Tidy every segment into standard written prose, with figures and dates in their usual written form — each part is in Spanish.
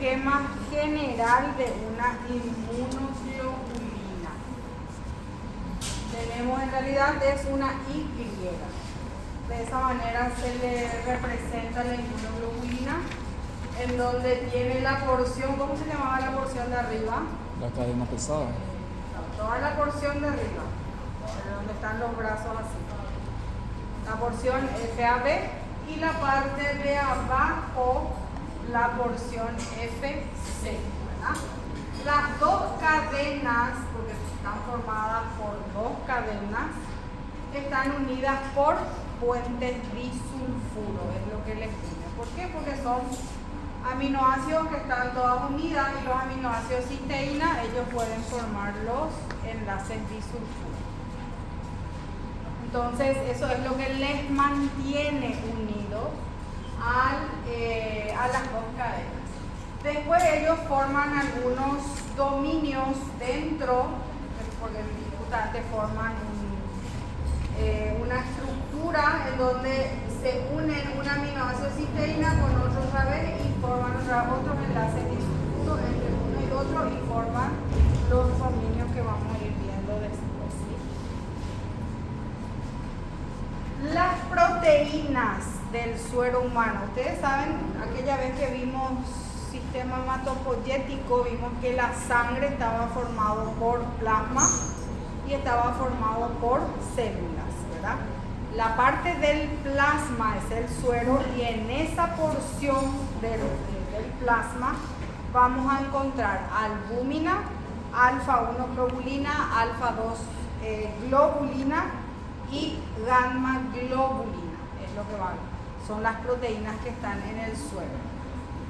esquema general de una inmunoglobulina. Tenemos en realidad es una Y. De esa manera se le representa la inmunoglobulina, en donde tiene la porción, ¿cómo se llamaba la porción de arriba? La cadena pesada. No, toda la porción de arriba, donde están los brazos así. La porción FAB y la parte de abajo, la porción FC, ¿verdad? Las dos cadenas, porque están formadas por dos cadenas, están unidas por puentes disulfuro, es lo que les digo. ¿Por qué? Porque son aminoácidos que están todas unidas y los aminoácidos cisteína, ellos pueden formar los enlaces disulfuro. Entonces, eso es lo que les mantiene unidos a las dos cadenas. Después ellos forman algunos dominios dentro, porque justamente forman una estructura en donde se unen un aminoácido cisteína con otro otra vez y forman otros enlaces disulfuro entre uno y otro y forman los dominios que vamos a ir viendo después. ¿Sí? Las proteínas del suero humano. Ustedes saben, aquella vez que vimos sistema hematopoyético, vimos que la sangre estaba formado por plasma y estaba formado por células, ¿verdad? La parte del plasma es el suero y en esa porción del plasma vamos a encontrar albúmina, alfa-1 globulina, alfa-2 globulina y gamma globulina, es lo que va a ver. Son las proteínas que están en el suero.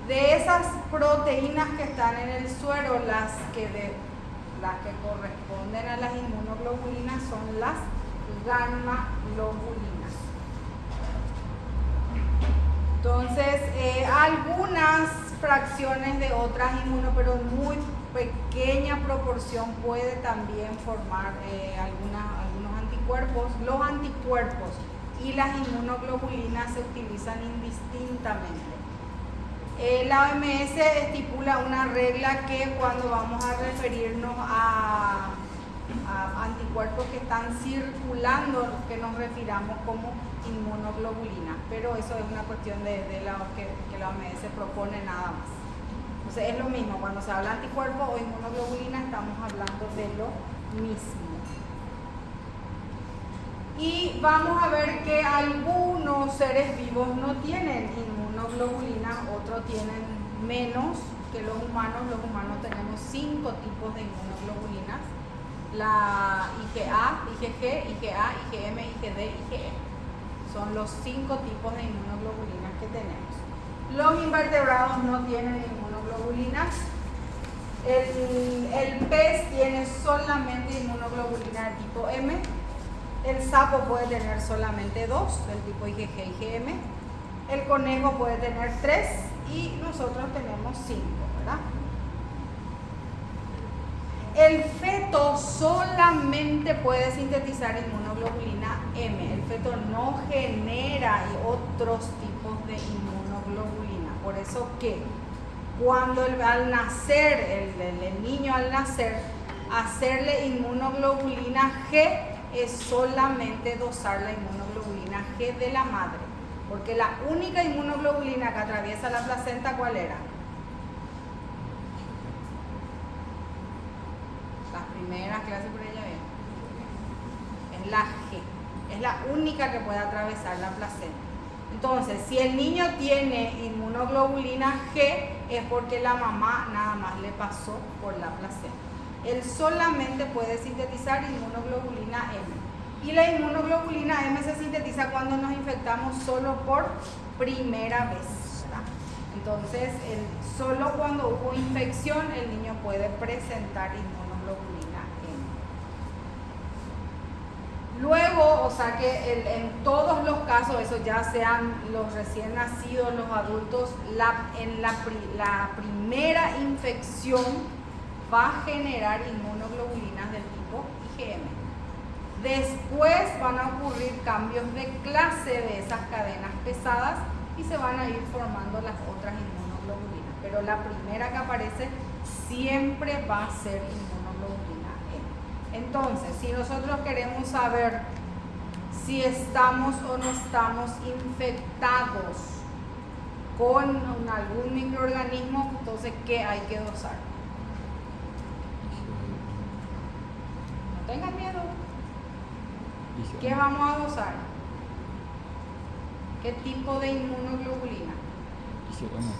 De esas proteínas que están en el suero, las que corresponden a las inmunoglobulinas son las gamma globulinas. Entonces, algunas fracciones de otras pero en muy pequeña proporción puede también formar algunos anticuerpos. Los anticuerpos y las inmunoglobulinas se utilizan indistintamente. La OMS estipula una regla que cuando vamos a referirnos a anticuerpos que están circulando, que nos refiramos como inmunoglobulina, pero eso es una cuestión que la OMS propone nada más. Entonces es lo mismo, cuando se habla de anticuerpos o inmunoglobulina estamos hablando de lo mismo. Y vamos a ver que algunos seres vivos no tienen inmunoglobulina, otros tienen menos que los humanos. Los humanos tenemos 5 tipos de inmunoglobulinas: la IgA, IgG, IgA, IgM, IgD, IgE. Son los 5 tipos de inmunoglobulinas que tenemos. Los invertebrados no tienen inmunoglobulinas. El pez tiene solamente inmunoglobulina de tipo M. El sapo puede tener solamente 2, del tipo IgG, IgM. El conejo puede tener 3 y nosotros tenemos 5, ¿verdad? El feto solamente puede sintetizar inmunoglobulina M. El feto no genera otros tipos de inmunoglobulina. Por eso que cuando al nacer, el niño al nacer, hacerle inmunoglobulina G es solamente dosar la inmunoglobulina G de la madre. Porque la única inmunoglobulina que atraviesa la placenta, ¿cuál era? Las primeras clases por ella, ¿ven? Es la G. Es la única que puede atravesar la placenta. Entonces, si el niño tiene inmunoglobulina G, es porque la mamá nada más le pasó por la placenta. Él solamente puede sintetizar inmunoglobulina M. Y la inmunoglobulina M se sintetiza cuando nos infectamos solo por primera vez, ¿verdad? Entonces, solo cuando hubo infección, el niño puede presentar inmunoglobulina M. Luego, o sea que en todos los casos, eso ya sean los recién nacidos, los adultos, la primera infección va a generar inmunoglobulinas del tipo IgM. Después van a ocurrir cambios de clase de esas cadenas pesadas y se van a ir formando las otras inmunoglobulinas. Pero la primera que aparece siempre va a ser inmunoglobulina M. Entonces, si nosotros queremos saber si estamos o no estamos infectados con algún microorganismo, entonces, ¿qué hay que dosar? No tengan miedo. ¿Qué vamos a dosar? ¿Qué tipo de inmunoglobulina? IgM.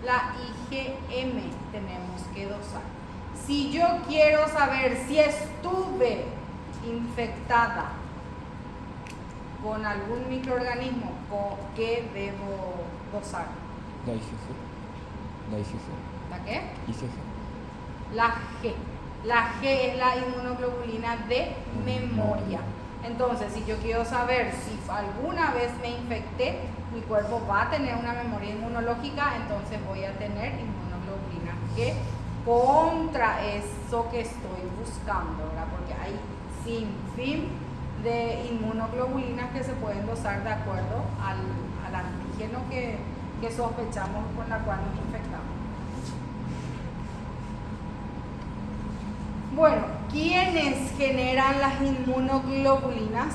La IgM tenemos que dosar. Si yo quiero saber si estuve infectada con algún microorganismo, ¿qué debo dosar? La IgG. La IgG. ¿La qué? IgG. La G. La G es la inmunoglobulina de memoria. Entonces, si yo quiero saber si alguna vez me infecté, mi cuerpo va a tener una memoria inmunológica, entonces voy a tener inmunoglobulina G contra eso que estoy buscando, ¿verdad? Porque hay sin fin de inmunoglobulinas que se pueden dosar de acuerdo al antígeno que sospechamos con la cual nos infectamos. Bueno, ¿quiénes generan las inmunoglobulinas?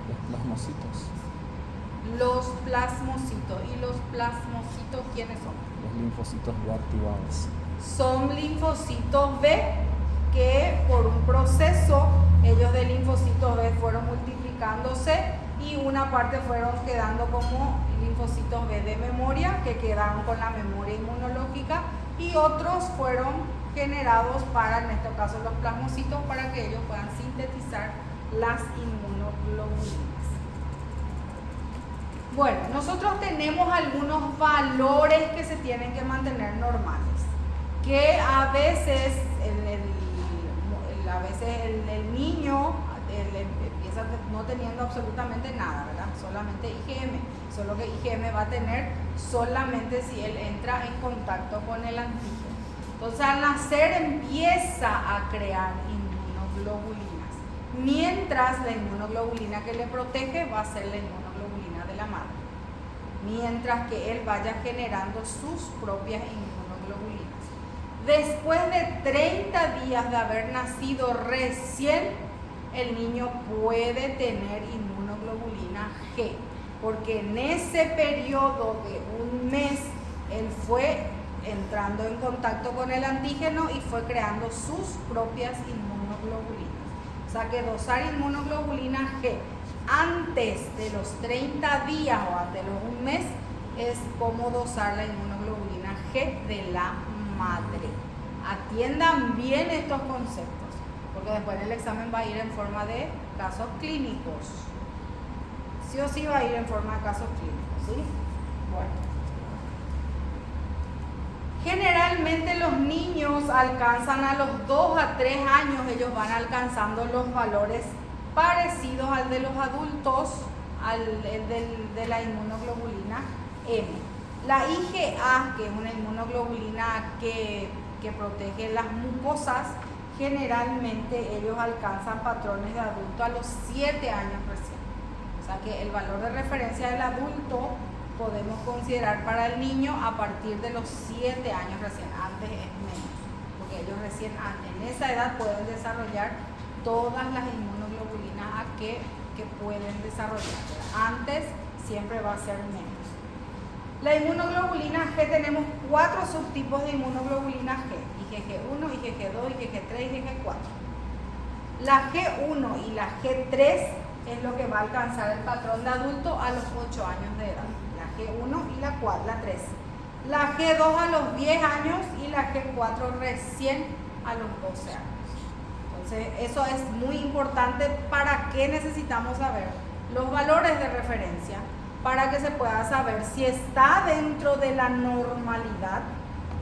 Los plasmocitos. Los plasmocitos. ¿Y los plasmocitos quiénes son? Los linfocitos B activados. Son linfocitos B que por un proceso ellos de linfocitos B fueron multiplicándose y una parte fueron quedando como linfocitos B de memoria que quedaron con la memoria inmunológica y otros fueron generados para, en este caso, los plasmocitos para que ellos puedan sintetizar las inmunoglobulinas. Bueno, nosotros tenemos algunos valores que se tienen que mantener normales, que a veces el niño empieza no teniendo absolutamente nada, ¿verdad? Solamente IgM, solo que IgM va a tener solamente si él entra en contacto con el antígeno. Entonces al nacer empieza a crear inmunoglobulinas, mientras la inmunoglobulina que le protege va a ser la inmunoglobulina de la madre, mientras que él vaya generando sus propias inmunoglobulinas. Después de 30 días de haber nacido recién, el niño puede tener inmunoglobulina G, porque en ese periodo de un mes él fue entrando en contacto con el antígeno y fue creando sus propias inmunoglobulinas. O sea que dosar inmunoglobulina G antes de los 30 días o antes de un mes es como dosar la inmunoglobulina G de la madre. Atiendan bien estos conceptos, porque después el examen va a ir en forma de casos clínicos. Sí o sí va a ir en forma de casos clínicos, ¿sí? Bueno. Generalmente los niños alcanzan a los 2 a 3 años, ellos van alcanzando los valores parecidos al de los adultos, de la inmunoglobulina M. La IgA, que es una inmunoglobulina que protege las mucosas, generalmente ellos alcanzan patrones de adulto a los 7 años recién. O sea que el valor de referencia del adulto podemos considerar para el niño a partir de los 7 años recién, antes es menos, porque ellos recién en esa edad pueden desarrollar todas las inmunoglobulinas que pueden desarrollar. Antes siempre va a ser menos. La inmunoglobulina G, tenemos 4 subtipos de inmunoglobulina G: IgG1, IgG2, IgG3, IgG4. La G1 y la G3 es lo que va a alcanzar el patrón de adulto a los 8 años de edad. G1 y la 3. La G2 a los 10 años y la G4 recién a los 12 años. Entonces, eso es muy importante. ¿Para qué necesitamos saber los valores de referencia? Para que se pueda saber si está dentro de la normalidad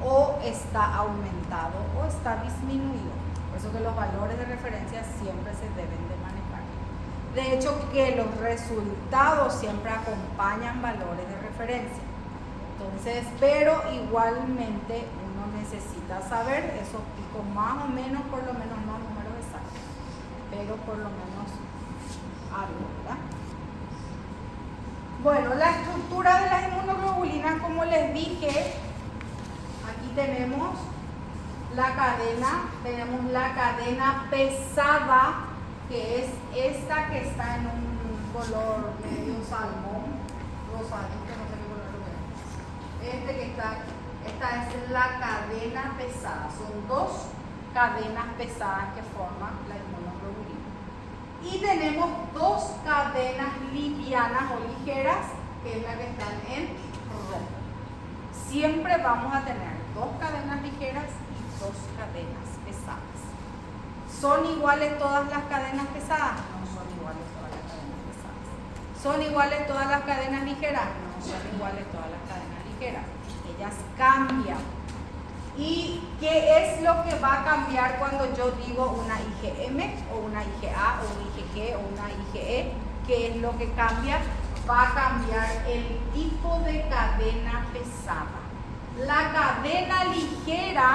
o está aumentado o está disminuido. Por eso que los valores de referencia siempre se deben de manejar. De hecho, que los resultados siempre acompañan valores de referencia. Entonces, pero igualmente uno necesita saber esos picos más o menos, por lo menos no números exactos, pero por lo menos algo, ¿verdad? Bueno, la estructura de las inmunoglobulinas, como les dije, aquí tenemos la cadena pesada, que es esta que está en un color medio salmón, rosadito, no sé qué color lo que es. Esta es la cadena pesada. Son dos cadenas pesadas que forman la inmunoglobulina. Y tenemos dos cadenas livianas o ligeras, que es la que están en rojo. Siempre vamos a tener dos cadenas ligeras y dos cadenas pesadas. ¿Son iguales todas las cadenas pesadas? No son iguales todas las cadenas pesadas. ¿Son iguales todas las cadenas ligeras? No son iguales todas las cadenas ligeras. Ellas cambian. ¿Y qué es lo que va a cambiar cuando yo digo una IgM o una IgA o una IgG o una IgE? ¿Qué es lo que cambia? Va a cambiar el tipo de cadena pesada. La cadena ligera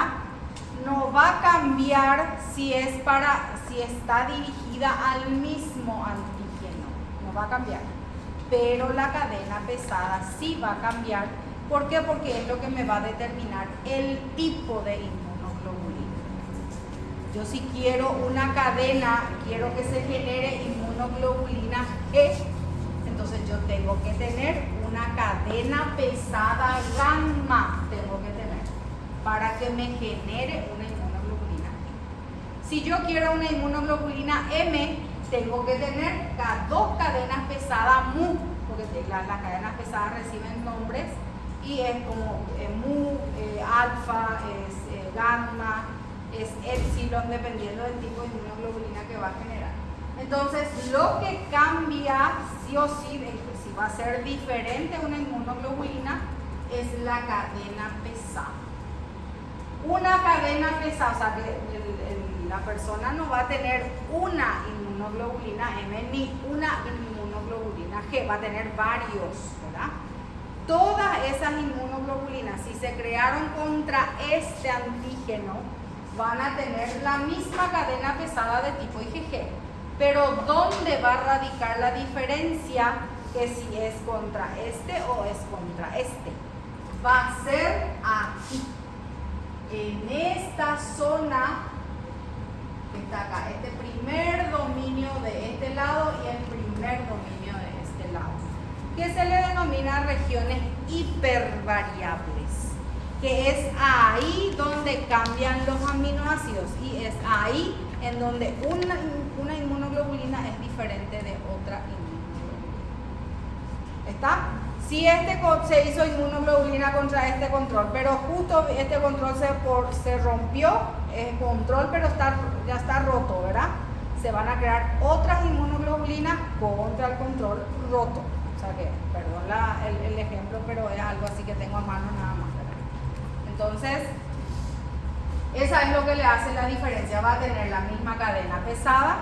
no va a cambiar si está dirigida al mismo antígeno. No va a cambiar. Pero la cadena pesada sí va a cambiar. ¿Por qué? Porque es lo que me va a determinar el tipo de inmunoglobulina. Yo si quiero una cadena, quiero que se genere inmunoglobulina G, entonces yo tengo que tener una cadena pesada gamma, tengo que tener, para que me genere una inmunoglobulina G. Si yo quiero una inmunoglobulina M, tengo que tener dos cadenas pesadas mu, porque las cadenas pesadas reciben nombres, y es como mu, alfa, es gamma, es epsilon, dependiendo del tipo de inmunoglobulina que va a generar. Entonces, lo que cambia sí o sí, si va a ser diferente una inmunoglobulina, es la cadena pesada. Una cadena pesada, o sea, que la persona no va a tener una inmunoglobulina M ni una inmunoglobulina G, va a tener varios, ¿verdad? Todas esas inmunoglobulinas, si se crearon contra este antígeno, van a tener la misma cadena pesada de tipo IgG. Pero ¿dónde va a radicar la diferencia? Que si es contra este o es contra este. Va a ser aquí, en esta zona que está acá, este primer dominio de este lado y el primer dominio de este lado, que se le denomina regiones hipervariables, que es ahí donde cambian los aminoácidos y es ahí en donde una inmunoglobulina es diferente de otra inmunoglobulina. ¿Está? Si se hizo inmunoglobulina contra este control, pero justo este control se rompió, es control, pero ya está roto, ¿verdad? Se van a crear otras inmunoglobulinas contra el control roto. O sea que, perdón el ejemplo, pero es algo así que tengo a mano nada más, ¿verdad? Entonces, esa es lo que le hace la diferencia. Va a tener la misma cadena pesada,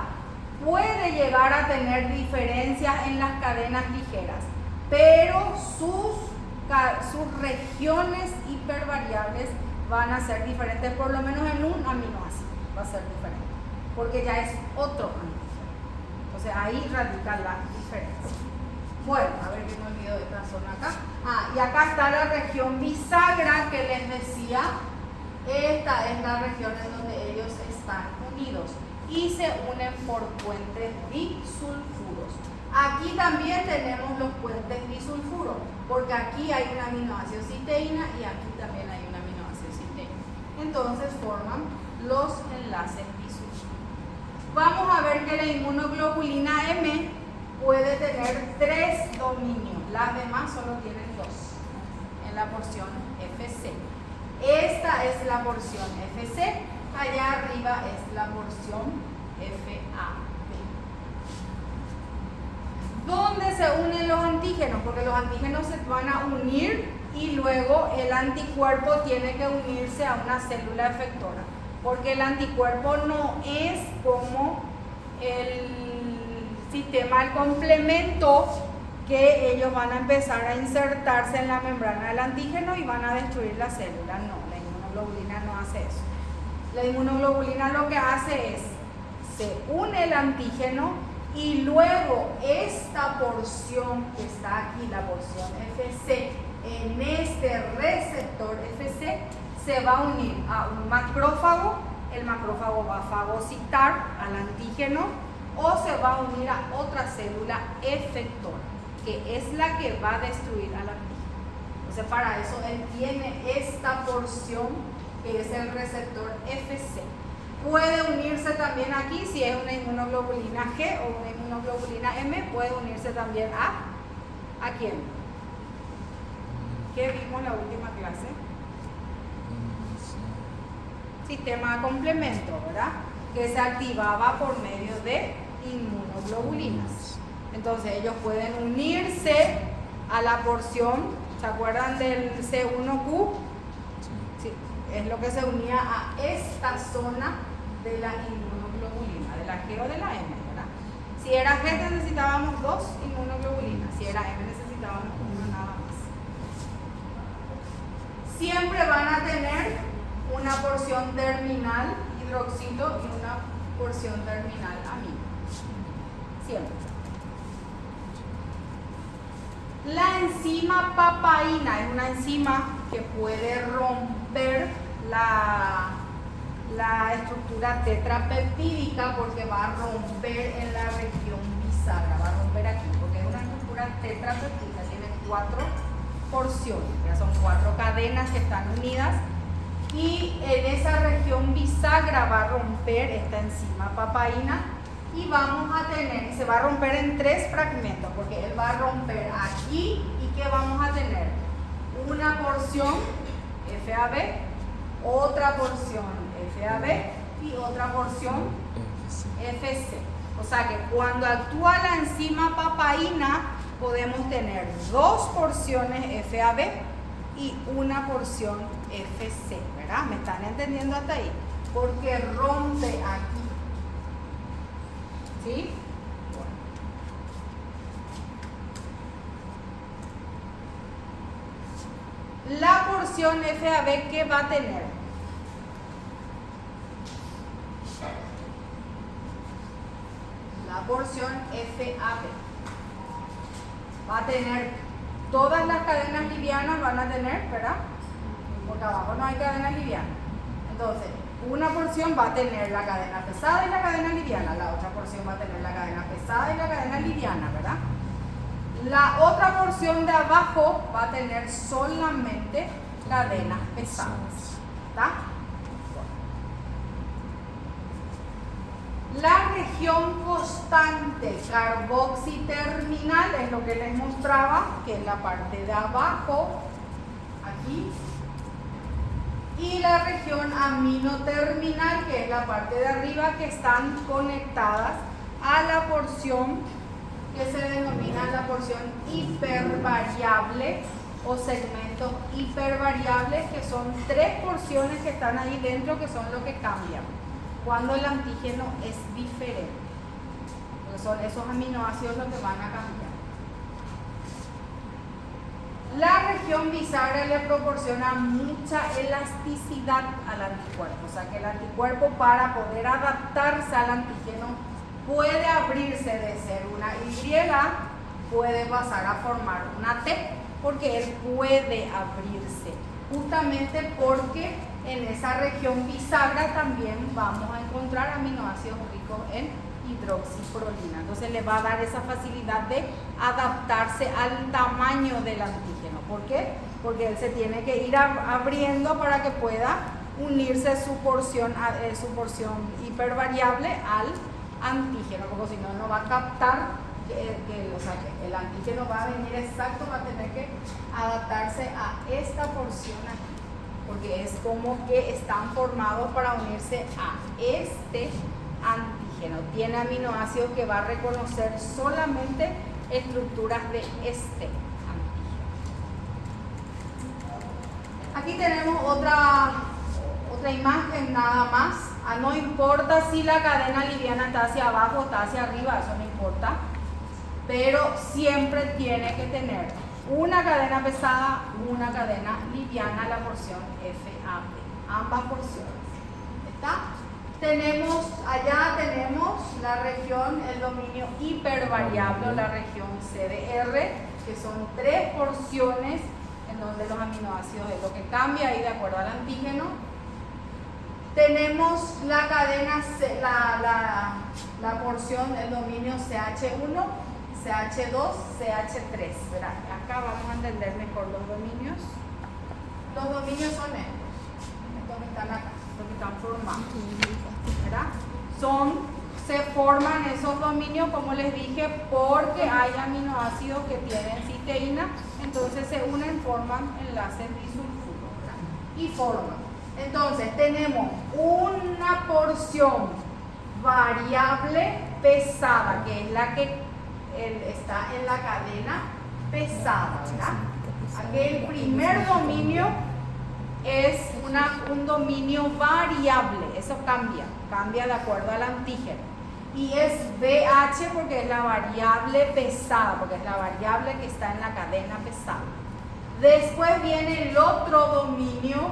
puede llegar a tener diferencias en las cadenas ligeras, pero sus regiones hipervariables van a ser diferentes, por lo menos en un aminoácido va a ser diferente, porque ya es otro antígeno. Entonces ahí radica la diferencia. Bueno, a ver que me olvido de esta zona acá. Y acá está la región bisagra que les decía. Esta es la región en donde ellos están unidos y se unen por puentes disulfuros. Aquí también tenemos los puentes disulfuros, porque aquí hay un aminoácido cisteína y aquí también hay un aminoácido cisteína. Entonces forman los enlaces disulfuros. Vamos a ver que la inmunoglobulina M puede tener 3 dominios, las demás solo tienen 2 en la porción FC. Esta es la porción FC, allá arriba es la porción FAB. ¿Dónde se unen los antígenos? Porque los antígenos se van a unir y luego el anticuerpo tiene que unirse a una célula efectora, porque el anticuerpo no es como el sistema, el complemento, que ellos van a empezar a insertarse en la membrana del antígeno y van a destruir la célula. No, la inmunoglobulina no hace eso. La inmunoglobulina lo que hace es, se une el antígeno y luego esta porción que está aquí, la porción FC, en este receptor FC, se va a unir a un macrófago, el macrófago va a fagocitar al antígeno o se va a unir a otra célula efectora, que es la que va a destruir al antígeno. Entonces para eso él tiene esta porción que es el receptor FC. Puede unirse también aquí, si es una inmunoglobulina G o una inmunoglobulina M, puede unirse también ¿a quién? ¿Qué vimos en la última clase? Sistema de complemento, ¿verdad? Que se activaba por medio de inmunoglobulinas. Entonces ellos pueden unirse a la porción, ¿se acuerdan del C1Q? Sí, es lo que se unía a esta zona de la inmunoglobulina, de la G o de la M, ¿verdad? Si era G necesitábamos 2 inmunoglobulinas, si era M necesitábamos una nada más. Siempre van a tener una porción terminal hidroxilo y una porción terminal amino. Siempre. La enzima papaína es una enzima que puede romper la estructura tetrapeptídica porque va a romper en la región bisagra, va a romper aquí porque es una estructura tetrapeptídica, tiene 4 porciones, ya son 4 cadenas que están unidas y en esa región bisagra va a romper esta enzima papaína y vamos a tener, se va a romper en 3 fragmentos porque él va a romper aquí y ¿qué vamos a tener? Una porción FAB, otra porción FAB y otra porción FC. O sea que cuando actúa la enzima papaína podemos tener 2 porciones FAB y una porción FC, ¿verdad? ¿Me están entendiendo hasta ahí? Porque rompe aquí. ¿Sí? Bueno. La porción FAB, ¿qué va a tener? La porción FAB va a tener todas las cadenas livianas, van a tener, ¿verdad? Porque abajo no hay cadenas livianas. Entonces, una porción va a tener la cadena pesada y la cadena liviana, la otra porción va a tener la cadena pesada y la cadena liviana, ¿verdad? La otra porción de abajo va a tener solamente cadenas pesadas, ¿está? La región constante carboxiterminal es lo que les mostraba, que es la parte de abajo, aquí. Y la región aminoterminal, que es la parte de arriba, que están conectadas a la porción que se denomina la porción hipervariable o segmentos hipervariables, que son 3 porciones que están ahí dentro, que son lo que cambian cuando el antígeno es diferente. Porque son esos aminoácidos los que van a cambiar. La región bisagra le proporciona mucha elasticidad al anticuerpo, o sea que el anticuerpo, para poder adaptarse al antígeno, puede abrirse de ser una Y, puede pasar a formar una T, porque él puede abrirse, justamente porque en esa región bisagra también vamos a encontrar aminoácidos ricos en hidroxiprolina. Entonces le va a dar esa facilidad de adaptarse al tamaño del antígeno. ¿Por qué? Porque él se tiene que ir abriendo para que pueda unirse su porción hipervariable al antígeno, porque si no, no va a captar o sea, que el antígeno va a venir exacto, va a tener que adaptarse a esta porción aquí, porque es como que están formados para unirse a este antígeno. Tiene aminoácidos que va a reconocer solamente estructuras de este antígeno. Aquí tenemos otra imagen nada más. No importa si la cadena liviana está hacia abajo o está hacia arriba, eso no importa, pero siempre tiene que tener una cadena pesada, una cadena liviana, la porción FAB, ambas porciones. ¿Está? Allá tenemos la región, el dominio hipervariable, la región CDR, que son 3 porciones en donde los aminoácidos es lo que cambia ahí de acuerdo al antígeno. Tenemos la cadena, la porción, el dominio CH1, CH2, CH3, ¿verdad? Acá vamos a entender mejor los dominios. Los dominios son estos que están acá, los que están formados, ¿verdad? Se forman esos dominios, como les dije, porque hay aminoácidos que tienen cisteína, entonces se unen, forman enlaces disulfuros, ¿verdad? Y forman. Entonces tenemos una porción variable pesada, que es la que está en la cadena pesada, ¿verdad? Aquí el primer dominio es un dominio variable, eso cambia de acuerdo al antígeno. Y es BH porque es la variable pesada, porque es la variable que está en la cadena pesada. Después viene el otro dominio,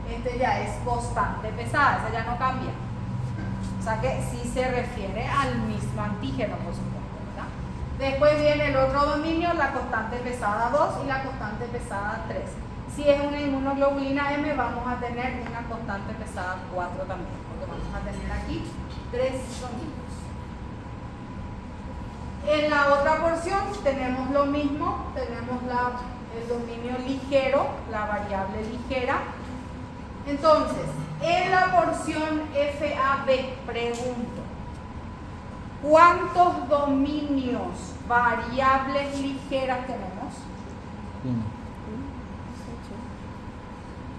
este ya es constante pesada, ese ya no cambia. O sea que sí se refiere al mismo antígeno, por supuesto, ¿verdad? Después viene el otro dominio, la constante pesada 2 y la constante pesada 3. Si es una inmunoglobulina M, vamos a tener una constante pesada 4 también, porque vamos a tener aquí 3 dominios. En la otra porción tenemos lo mismo, tenemos el dominio ligero, la variable ligera. Entonces, en la porción FAB, pregunto, ¿cuántos dominios variables ligeras tenemos?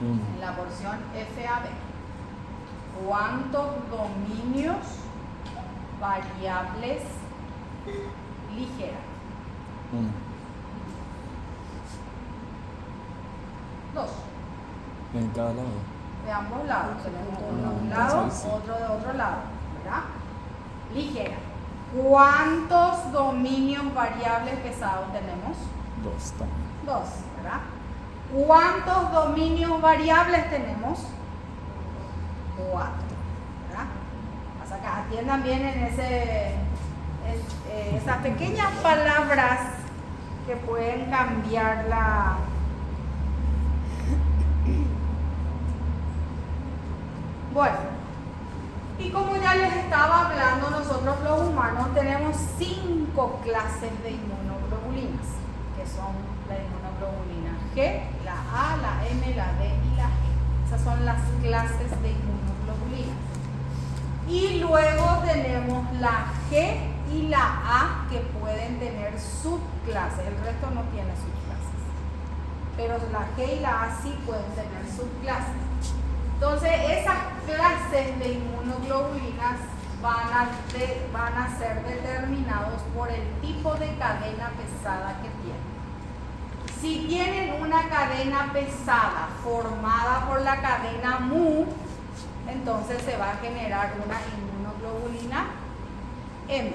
En la porción FAB, ¿cuántos dominios variables ligeras? 2. En cada lado. De ambos lados, tenemos uno de un lado, otro de otro lado, ¿verdad? Ligera. ¿Cuántos dominios variables pesados tenemos? 2 también. 2, ¿verdad? ¿Cuántos dominios variables tenemos? 4, ¿verdad? O sea, que atiendan bien en esas pequeñas palabras que pueden cambiar la... Bueno, y como ya les estaba hablando, nosotros los humanos tenemos 5 clases de inmunoglobulinas, que son la inmunoglobulina G, la A, la M, la D y la G. Esas son las clases de inmunoglobulinas. Y luego tenemos la G y la A que pueden tener subclases, el resto no tiene subclases. Pero la G y la A sí pueden tener subclases. Entonces, esas clases de inmunoglobulinas van a ser determinados por el tipo de cadena pesada que tienen. Si tienen una cadena pesada formada por la cadena mu, entonces se va a generar una inmunoglobulina M.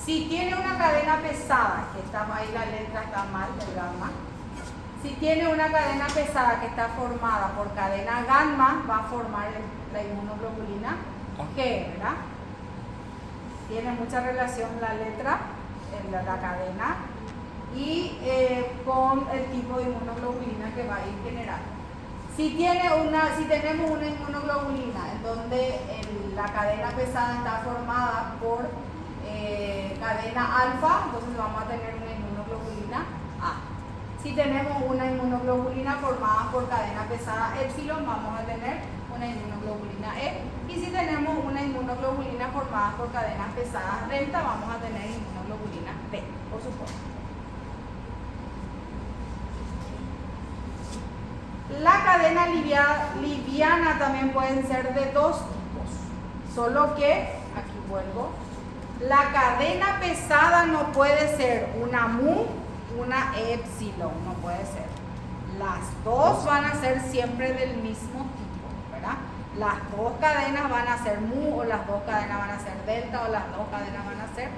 Si tiene una cadena pesada, que está ahí la letra está mal, el gamma. Si tiene una cadena pesada que está formada por cadena gamma, va a formar la inmunoglobulina G, ¿verdad? Tiene mucha relación la letra, la cadena, y con el tipo de inmunoglobulina que va a ir generando. Si tenemos una inmunoglobulina en donde la cadena pesada está formada por cadena alfa, entonces vamos a tener una inmunoglobulina A. Si tenemos una inmunoglobulina formada por cadena pesada epsilon, vamos a tener una inmunoglobulina E. Y si tenemos una inmunoglobulina formada por cadenas pesadas delta, vamos a tener inmunoglobulina B, por supuesto. La cadena liviana también pueden ser de 2 tipos, solo que, aquí vuelvo, la cadena pesada no puede ser una mu, una epsilon, no puede ser. Las dos van a ser siempre del mismo tipo, ¿verdad? Las dos cadenas van a ser mu, o las dos cadenas van a ser delta, o las dos cadenas van a ser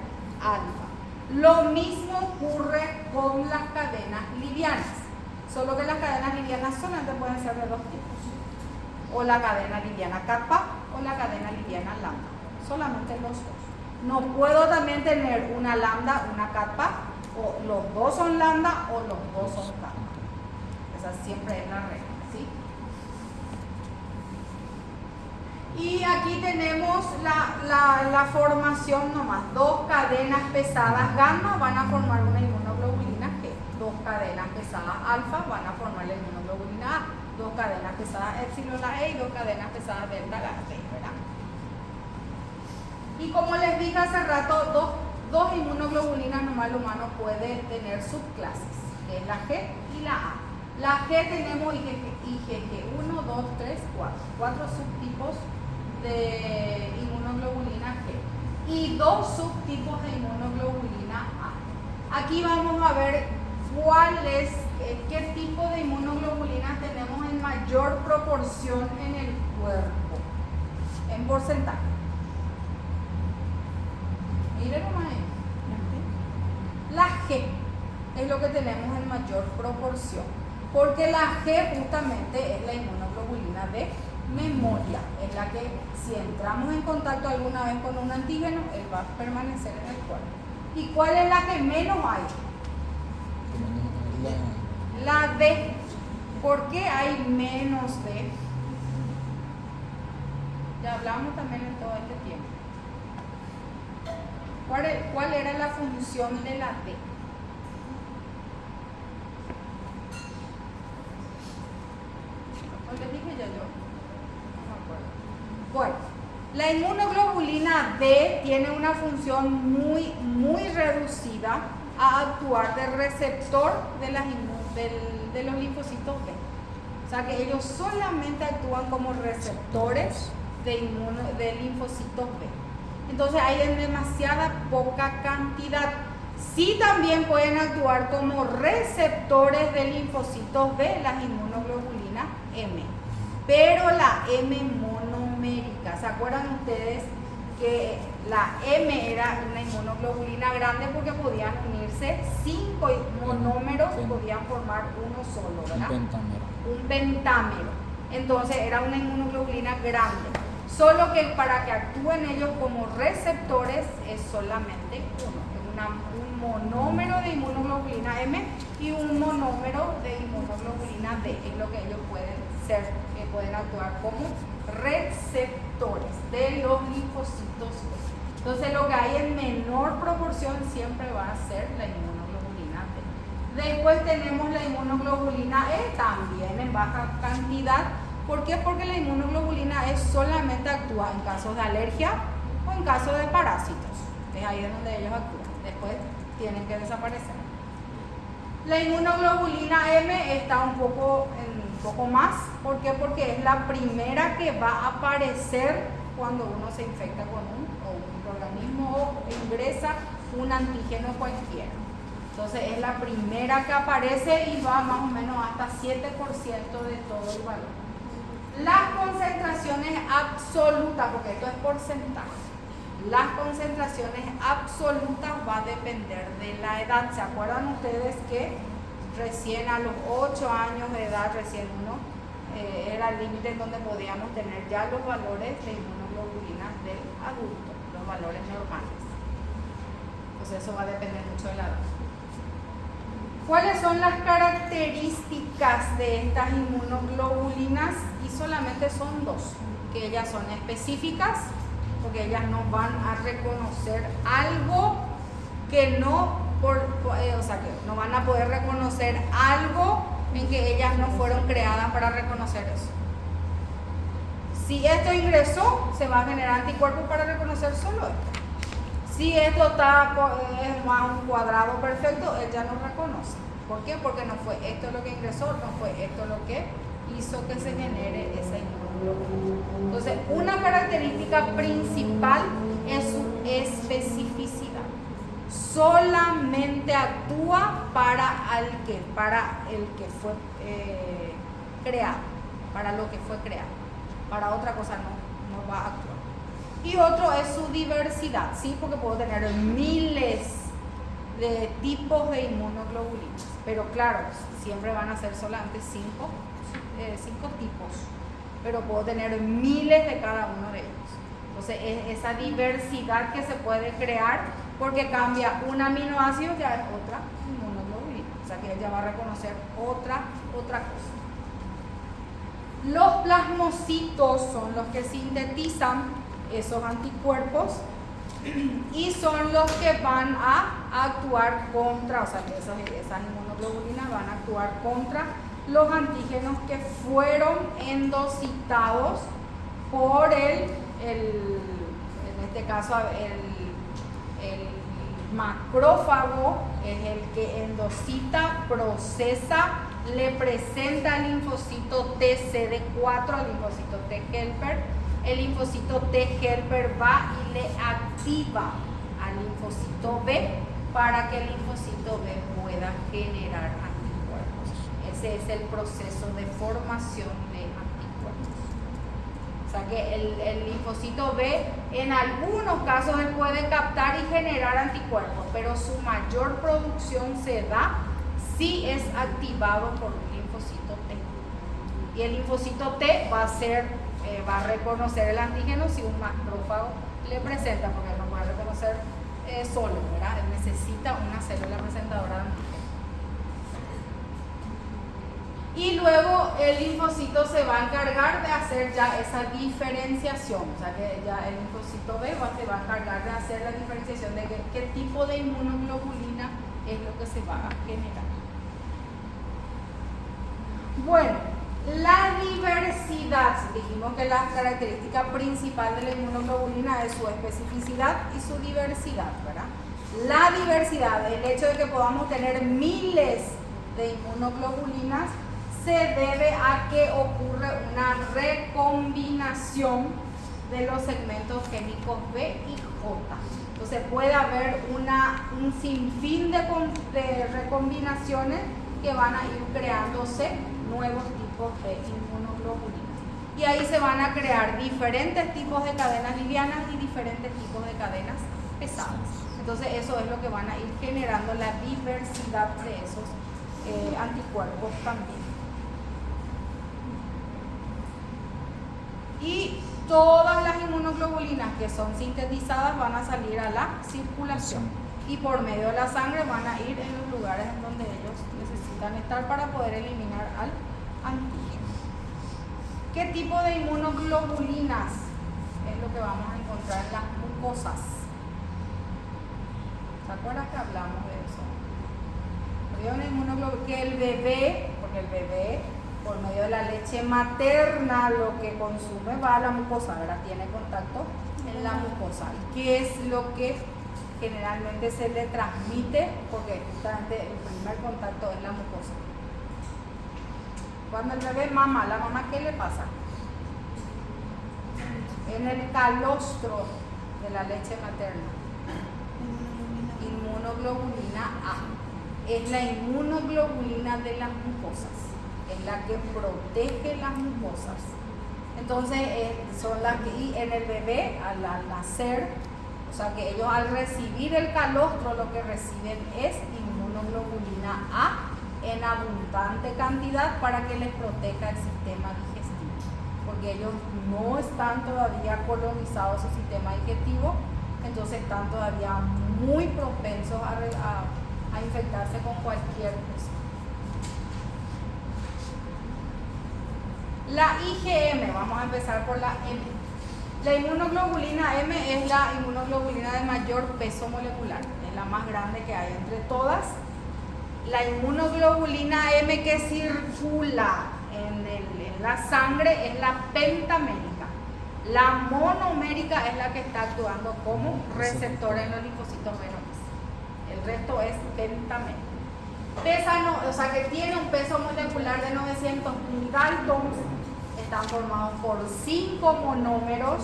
alfa. Lo mismo ocurre con las cadenas livianas, solo que las cadenas livianas solamente pueden ser de 2 tipos, o la cadena liviana kappa o la cadena liviana lambda, solamente los dos. No puedo también tener una lambda, una kappa, o los dos son lambda o los dos son kappa. Esa siempre es la regla, ¿sí? Y aquí tenemos la formación nomás. Dos cadenas pesadas gamma van a formar una inmunoglobulina G. Dos cadenas pesadas alfa van a formar la inmunoglobulina A. Dos cadenas pesadas epsilon A y dos cadenas pesadas delta B, ¿verdad? Y como les dije hace rato, dos inmunoglobulinas nomás el humano puede tener subclases, que es la G y la A. La G tenemos IgG 1, 2, 3, 4. Cuatro subtipos de inmunoglobulina G y dos subtipos de inmunoglobulina A. Aquí vamos a ver qué tipo de inmunoglobulinas tenemos en mayor proporción en el cuerpo, en porcentaje. Miren nomás ahí. La G es lo que tenemos en mayor proporción, porque la G justamente es la inmunoglobulina de memoria, es la que si entramos en contacto alguna vez con un antígeno, él va a permanecer en el cuerpo. ¿Y cuál es la que menos hay? La D. ¿Por qué hay menos D? Ya hablamos también en todo este tiempo. ¿Cuál era la función de la D? ¿No les dije ya yo? No me acuerdo. Bueno, la inmunoglobulina D tiene una función muy reducida a actuar de receptor de los linfocitos B. O sea que ellos solamente actúan como receptores de linfocitos B. Entonces hay en demasiada poca cantidad. Sí también pueden actuar como receptores de linfocitos B, las inmunoglobulinas M. Pero la M monomérica, ¿se acuerdan ustedes que la M era una inmunoglobulina grande porque podían unirse 5 monómeros, podían formar uno solo, ¿verdad? Un pentámero. Entonces era una inmunoglobulina grande. Solo que para que actúen ellos como receptores es solamente uno. Un monómero de inmunoglobulina M y un monómero de inmunoglobulina D. Es lo que ellos pueden ser, que pueden actuar como receptores de los linfocitos B. Entonces lo que hay en menor proporción siempre va a ser la inmunoglobulina D. Después tenemos la inmunoglobulina E, también en baja cantidad. ¿Por qué? Porque la inmunoglobulina E solamente actúa en casos de alergia o en casos de parásitos. Es ahí donde ellos actúan. Después tienen que desaparecer. La inmunoglobulina M está un poco más. ¿Por qué? Porque es la primera que va a aparecer cuando uno se infecta con un microorganismo o ingresa un antígeno cualquiera. Entonces es la primera que aparece y va más o menos hasta 7% de todo el valor. Las concentraciones absolutas, porque esto es porcentaje, las concentraciones absolutas va a depender de la edad. ¿Se acuerdan ustedes que recién a los 8 años de edad, era el límite en donde podíamos tener ya los valores de inmunoglobulinas del adulto, los valores normales? Pues eso va a depender mucho de la edad. ¿Cuáles son las características de estas inmunoglobulinas? Y solamente son dos, que ellas son específicas, porque ellas no van a reconocer algo que no, que no van a poder reconocer algo en que ellas no fueron creadas para reconocer eso. Si esto ingresó, se va a generar anticuerpos para reconocer solo esto. Si esto es más un cuadrado perfecto, él ya no reconoce. ¿Por qué? Porque no fue esto lo que ingresó, no fue esto lo que hizo que se genere esa inmunoglobulina. Entonces, una característica principal es su especificidad. Solamente actúa para el que fue creado, para lo que fue creado. Para otra cosa no va a actuar. Y otro es su diversidad, ¿sí? Porque puedo tener miles de tipos de inmunoglobulinas, pero claro, siempre van a ser solamente 5 tipos, pero puedo tener miles de cada uno de ellos. Entonces es esa diversidad que se puede crear porque cambia un aminoácido, ya es otra inmunoglobulina. O sea que ella va a reconocer otra cosa. Los plasmocitos son los que sintetizan esos anticuerpos y son los que van a actuar contra, o sea que esas inmunoglobulinas van a actuar contra los antígenos que fueron endocitados por en este caso el macrófago es el que endocita, procesa, le presenta al linfocito TCD4, al linfocito T helper. El linfocito T helper va y le activa al linfocito B para que el linfocito B pueda generar anticuerpos. Ese es el proceso de formación de anticuerpos. O sea que el linfocito B en algunos casos él puede captar y generar anticuerpos, pero su mayor producción se da si es activado por un linfocito T. Y el linfocito T va a reconocer el antígeno si un macrófago le presenta, porque no puede reconocer solo, ¿verdad? Él necesita una célula presentadora de antígeno. Y luego el linfocito se va a encargar de hacer ya esa diferenciación, o sea que ya el linfocito B se va a encargar de hacer la diferenciación de qué tipo de inmunoglobulina es lo que se va a generar. Bueno, la diversidad, dijimos que la característica principal de la inmunoglobulina es su especificidad y su diversidad, ¿verdad? La diversidad, el hecho de que podamos tener miles de inmunoglobulinas, se debe a que ocurre una recombinación de los segmentos génicos B y J. Entonces puede haber un sinfín de recombinaciones que van a ir creándose nuevos tipos de inmunoglobulinas. Y ahí se van a crear diferentes tipos de cadenas livianas y diferentes tipos de cadenas pesadas. Entonces eso es lo que van a ir generando la diversidad de esos anticuerpos también. Y todas las inmunoglobulinas que son sintetizadas van a salir a la circulación y por medio de la sangre van a ir en los lugares en donde ellos necesitan estar para poder eliminar al antígeno. ¿Qué tipo de inmunoglobulinas es lo que vamos a encontrar en las mucosas? ¿Se acuerdan que hablamos de eso? Que el bebé, porque el bebé por medio de la leche materna lo que consume va a la mucosa, ¿verdad? Tiene contacto en la mucosa. ¿Y qué es lo que generalmente se le transmite? Porque justamente el primer contacto es la mucosa. Cuando el bebé mama, ¿la mamá qué le pasa? En el calostro de la leche materna. Inmunoglobulina A. Es la inmunoglobulina de las mucosas. Es la que protege las mucosas. Entonces son las que, y en el bebé al nacer, o sea que ellos al recibir el calostro lo que reciben es inmunoglobulina A en abundante cantidad para que les proteja el sistema digestivo, porque ellos no están todavía colonizados su sistema digestivo, entonces están todavía muy propensos a infectarse con cualquier cosa. La IgM, vamos a empezar por la M. La inmunoglobulina M es la inmunoglobulina de mayor peso molecular, es la más grande que hay entre todas. La inmunoglobulina M que circula en la sangre es la pentamérica. La monomérica es la que está actuando como receptor en los linfocitos B. El resto es pentamérica. O sea que tiene un peso molecular de 900.000 daltons. Están formados por 5 monómeros.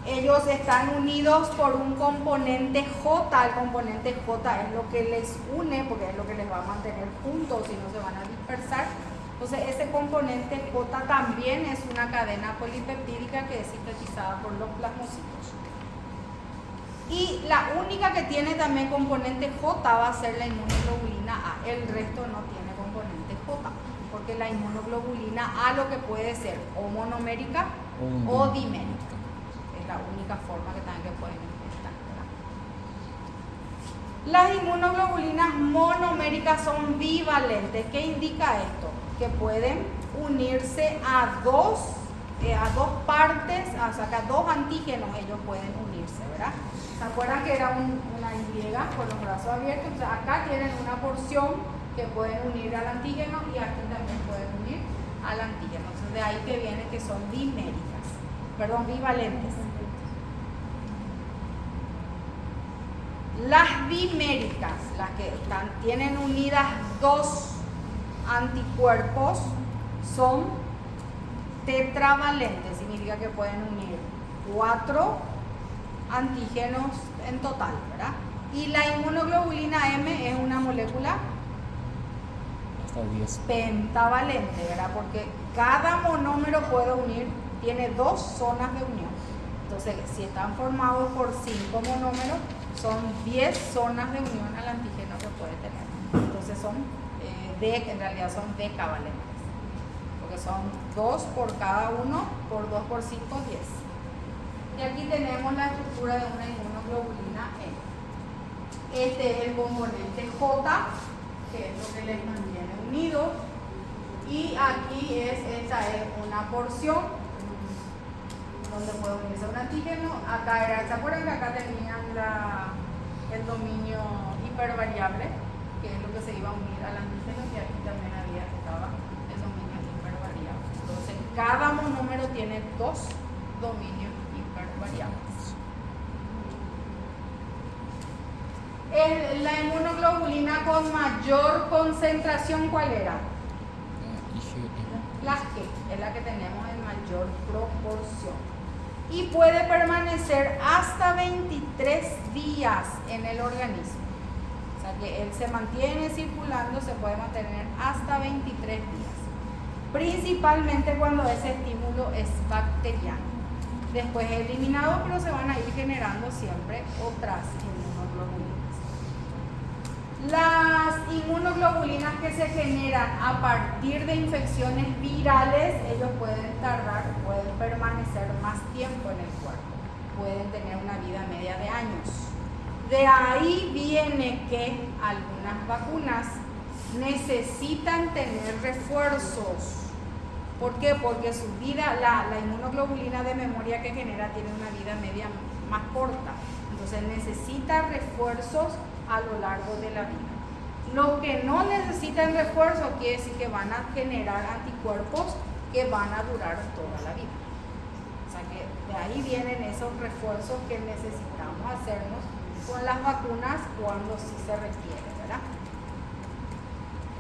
Ellos están unidos por un componente J. El componente J es lo que les une, porque es lo que les va a mantener juntos y no se van a dispersar. Entonces ese componente J también es una cadena polipeptídica que es sintetizada por los plasmocitos. Y la única que tiene también componente J va a ser la inmunoglobulina A. El resto no tiene componente J, porque la inmunoglobulina A lo que puede ser o monomérica o dimérica. Es la única forma que también que pueden manifestar. Las inmunoglobulinas monoméricas son bivalentes. ¿Qué indica esto? Que pueden unirse a dos partes, o sea, que a dos antígenos ellos pueden unirse, ¿verdad? ¿Se acuerdan que era una Y con los brazos abiertos? Entonces acá tienen una porción que pueden unir al antígeno y aquí también pueden unir al antígeno. Entonces de ahí que viene que son bivalentes. Las diméricas, las que tienen unidas dos anticuerpos, son tetravalentes, significa que pueden unir 4 antígenos en total, ¿verdad? Y la inmunoglobulina M es una molécula Hasta 10. pentavalente, ¿verdad? Porque cada monómero puede unir, tiene 2 zonas de unión. Entonces, si están formados por 5 monómeros, son 10 zonas de unión al antígeno que puede tener. Entonces en realidad son decavalentes, porque son 2 por cada uno, por 2 por 5, 10. Y aquí tenemos la estructura de una inmunoglobulina M. Este es el componente J, que es lo que les mantiene unidos. Y aquí esta es una porción donde puede unirse un antígeno. Acá era, ¿se acuerdan que acá tenían el dominio hipervariable, que es lo que se iba a unir al antígeno, y aquí también estaba el dominio hipervariable. Entonces, cada monómero tiene 2 dominios hipervariables. La inmunoglobulina con mayor concentración, ¿cuál era? La G, es la que tenemos en mayor proporción. Y puede permanecer hasta 23 días en el organismo. O sea que él se mantiene circulando, se puede mantener hasta 23 días. Principalmente cuando ese estímulo es bacteriano. Después es eliminado, pero se van a ir generando siempre otras inmunoglobulinas. Las inmunoglobulinas que se generan a partir de infecciones virales, ellos pueden permanecer más tiempo en el cuerpo, pueden tener una vida media de años. De ahí viene que algunas vacunas necesitan tener refuerzos. ¿Por qué? Porque su vida, la inmunoglobulina de memoria que genera tiene una vida media más corta, entonces necesita refuerzos a lo largo de la vida. Los que no necesitan refuerzo quiere decir que van a generar anticuerpos que van a durar toda la vida. O sea que de ahí vienen esos refuerzos que necesitamos hacernos con las vacunas cuando sí se requiere, ¿verdad?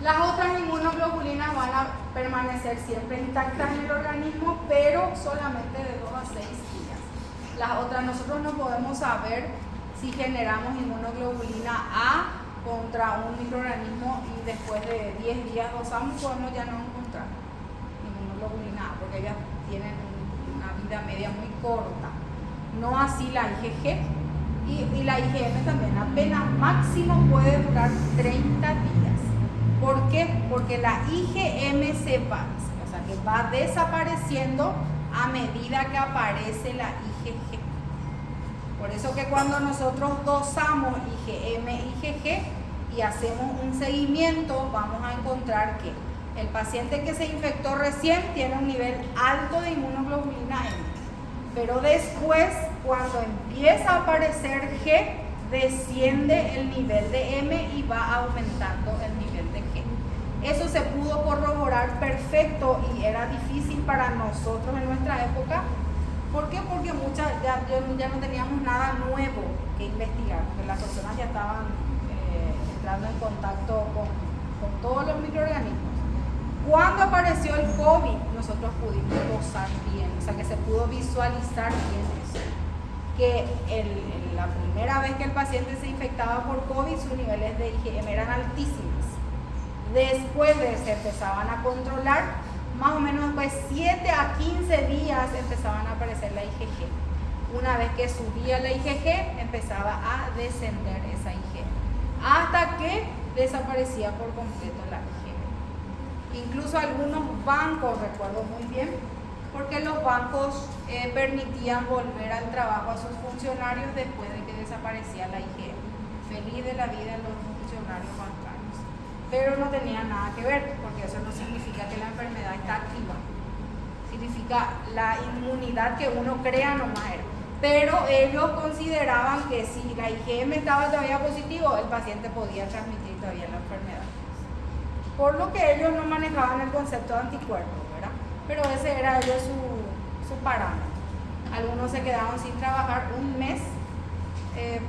Las otras inmunoglobulinas van a permanecer siempre intactas en el organismo, pero solamente de 2 a 6 días. Las otras, nosotros no podemos saber si generamos inmunoglobulina A contra un microorganismo y después de 10 días, 2 años, podemos ya no encontrar inmunoglobulina A, porque ellas tienen una vida media muy corta. No así la IgG y la IgM también, apenas máximo puede durar 30 días. ¿Por qué? Porque la IgM o sea que va desapareciendo a medida que aparece la IgG. Por eso que cuando nosotros dosamos IgM y IgG y hacemos un seguimiento, vamos a encontrar que el paciente que se infectó recién tiene un nivel alto de inmunoglobulina M. Pero después, cuando empieza a aparecer G, desciende el nivel de M y va aumentando el nivel de G. Eso se pudo corroborar perfecto y era difícil para nosotros en nuestra época. ¿Por qué? Porque ya no teníamos nada nuevo que investigar, porque las personas ya estaban entrando en contacto con todos los microorganismos. Cuando apareció el COVID, nosotros pudimos dosar bien, o sea que se pudo visualizar bien eso. Que la primera vez que el paciente se infectaba por COVID, sus niveles de IgM eran altísimos. Después se empezaban a controlar, más o menos después 7 a 15 días empezaban a aparecer la IgG. Una vez que subía la IgG, empezaba a descender esa IgM, hasta que desaparecía por completo la IgM. Incluso algunos bancos, recuerdo muy bien, porque los bancos permitían volver al trabajo a sus funcionarios después de que desaparecía la IgM. feliz de la vida los funcionarios bancarios. Pero no tenía nada que ver, porque eso no significa que la enfermedad está activa. Significa la inmunidad que uno crea nomás era. Pero ellos consideraban que si la IgM estaba todavía positivo, el paciente podía transmitir todavía la enfermedad. Por lo que ellos no manejaban el concepto de anticuerpos, ¿verdad? Pero ese era ellos su parámetro. Algunos se quedaban sin trabajar un mes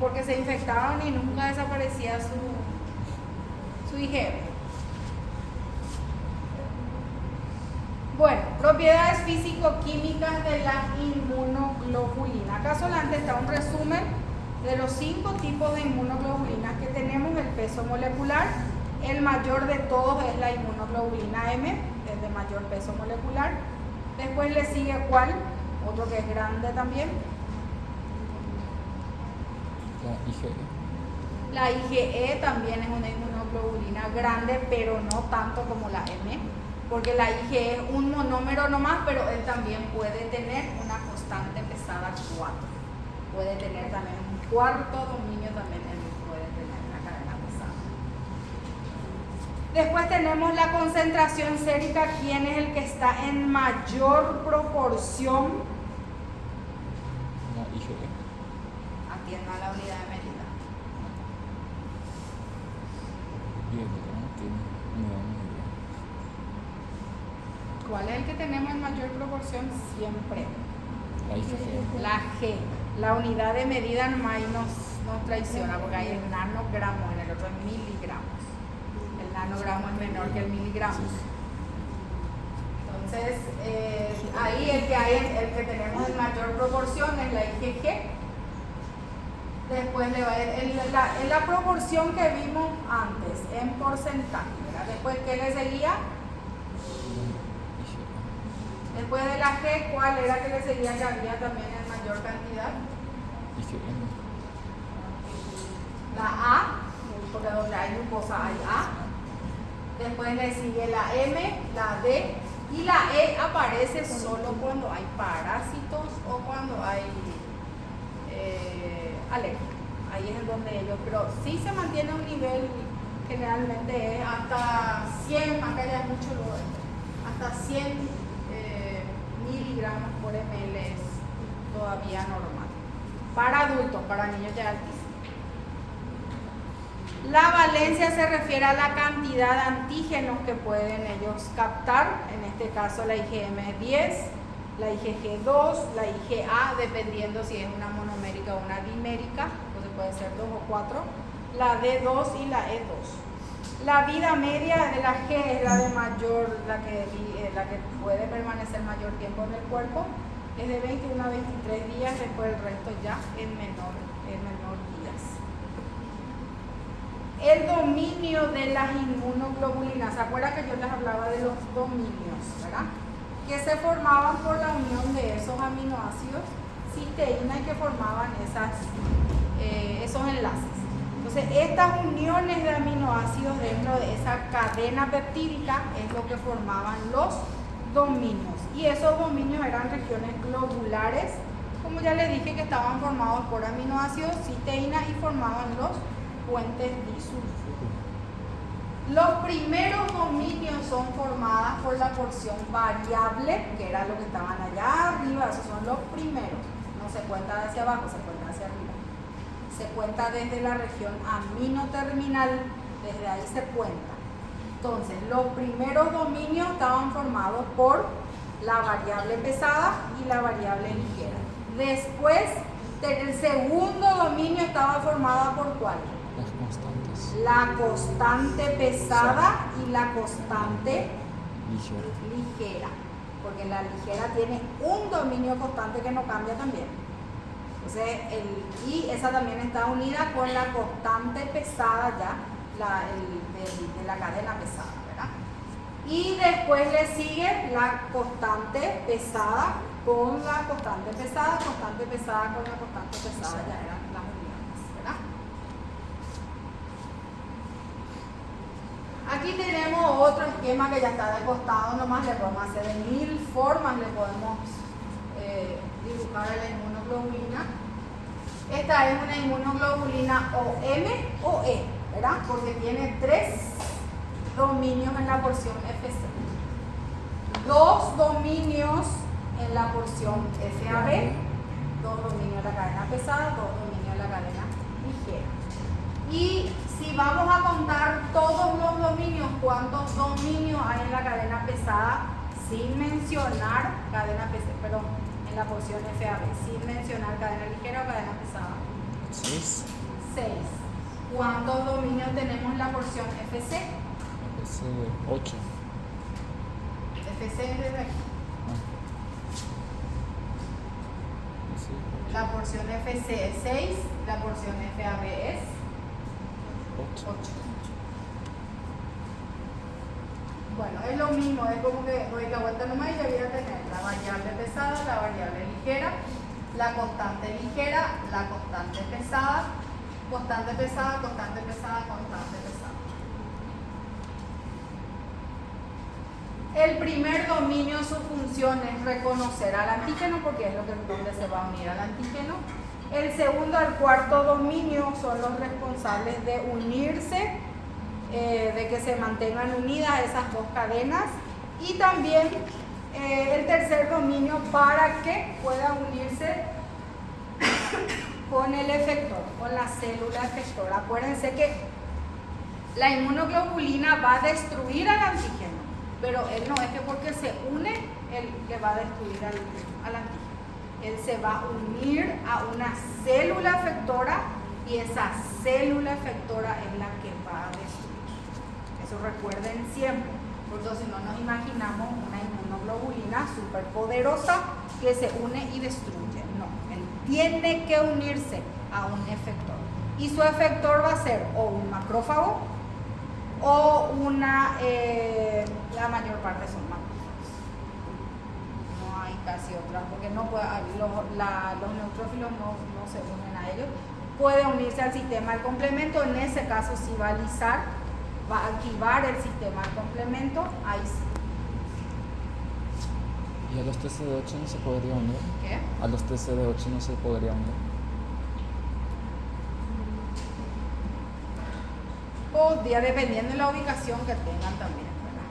porque se infectaban y nunca desaparecía su IgM. Bueno, propiedades físico-químicas de la inmunoglobulina. Acá solamente está un resumen de los 5 tipos de inmunoglobulinas que tenemos. El peso molecular, el mayor de todos es la inmunoglobulina M, es de mayor peso molecular. Después le sigue ¿cuál? Otro que es grande también. La IgE. La IgE también es una inmunoglobulina grande, pero no tanto como la M, porque la IgE es un monómero nomás, pero él también puede tener una constante pesada 4. Puede tener también un cuarto dominio, también él puede tener una cadena pesada. Después tenemos la concentración sérica. ¿Quién es el que está en mayor proporción? La IgE. Atienda a la unidad de medida. Bien, ¿no? Tiene unidad de medida. ¿Cuál es el que tenemos en mayor proporción? Siempre. La IgG. La G. La unidad de medida en MAI nos traiciona porque hay el nanogramo, en el otro en miligramos. El nanogramo es menor que el miligramo. Entonces, ahí el que tenemos en mayor proporción es la IgG. Después le va a ir en la proporción que vimos antes, en porcentaje, ¿verdad? Después, ¿qué le seguía? Después de la G, ¿cuál era que le seguía que había también en mayor cantidad? IgM. La A, porque donde hay glucosa hay A. Después le sigue la M, la D y la E aparece solo cuando hay parásitos o cuando hay alergia. Ahí es en donde ellos, pero sí se mantiene un nivel, generalmente es hasta 100, acá ya es mucho luego, hasta 100 miligramos por ml es todavía normal. Para adultos, para niños ya altísimo. La valencia se refiere a la cantidad de antígenos que pueden ellos captar. En este caso la IgM es 10, la IgG 2, la IgA, dependiendo si es una monomérica o una dimérica, entonces puede ser 2 o 4, la D2 y la E2. La vida media de la G es la de mayor, la que puede permanecer mayor tiempo en el cuerpo, es de 21 a 23 días, después el resto ya en menor días. El dominio de las inmunoglobulinas, ¿se acuerdan que yo les hablaba de los dominios, verdad? Que se formaban por la unión de esos aminoácidos cisteína y que formaban esos enlaces. Entonces, estas uniones de aminoácidos dentro de esa cadena peptídica es lo que formaban los dominios. Y esos dominios eran regiones globulares, como ya les dije, que estaban formados por aminoácidos cisteína y formaban los puentes disulfuro. Los primeros dominios son formadas por la porción variable, que era lo que estaban allá arriba, esos son los primeros. No se cuenta hacia abajo, se cuenta hacia arriba. Se cuenta desde la región aminoterminal, desde ahí se cuenta. Entonces, los primeros dominios estaban formados por la variable pesada y la variable ligera. Después, el segundo dominio estaba formado por ¿cuál? Las constantes. La constante pesada y la constante Ligera. ligera. Porque la ligera tiene un dominio constante que no cambia también. Entonces, y esa también está unida con la constante pesada ya, de la cadena pesada, ¿verdad? Y después le sigue la constante pesada con la constante pesada con la constante pesada, ya eran las unidades, ¿verdad? Aquí tenemos otro esquema que ya está de costado, nomás le podemos hacer de 1000 formas, le podemos dibujar a la inmunoglobulina. Esta es una inmunoglobulina o M o E, ¿verdad? Porque tiene 3 dominios en la porción FC. 2 dominios en la porción FAB, 2 dominios en la cadena pesada, 2 dominios en la cadena ligera. Y si vamos a contar todos los dominios, ¿cuántos dominios hay en la cadena pesada? Sin mencionar cadena pesada, perdón, en la porción FAB, sin mencionar cadena ligera o cadena pesada. 6. 6. ¿Cuántos dominios tenemos en la porción FC? Es 8. FC es desde aquí. La porción FC es 6, la porción FAB es 8. Bueno, es lo mismo, es como que doy la vuelta nomás y ya voy a tener la variable pesada, la variable ligera, la constante ligera, la constante pesada, constante pesada, constante pesada, constante pesada. El primer dominio, su función es reconocer al antígeno porque es donde se va a unir al antígeno. El segundo al cuarto dominio son los responsables de unirse, de que se mantengan unidas esas dos cadenas. Y también el tercer dominio para que pueda unirse con el efector, con la célula efectora. Acuérdense que la inmunoglobulina va a destruir al antígeno, pero él no es que porque se une, él le va a destruir al antígeno. Él se va a unir a una célula efectora y esa célula efectora es la que va a destruir. Eso recuerden siempre, porque si no nos imaginamos una inmunoglobulina súper poderosa que se une y destruye. No, él tiene que unirse a un efector. Y su efector va a ser o un macrófago o la mayor parte son macrófagos. No hay casi otras, porque no puede, los neutrófilos no se unen a ellos. Puede unirse al sistema de complemento, en ese caso sí va a lisar, va a activar el sistema de complemento, ahí sí. ¿Y a los TCD8 no se podría unir? ¿Qué? A los TCD8 no se podría unir. Podría, dependiendo de la ubicación que tengan también, ¿verdad?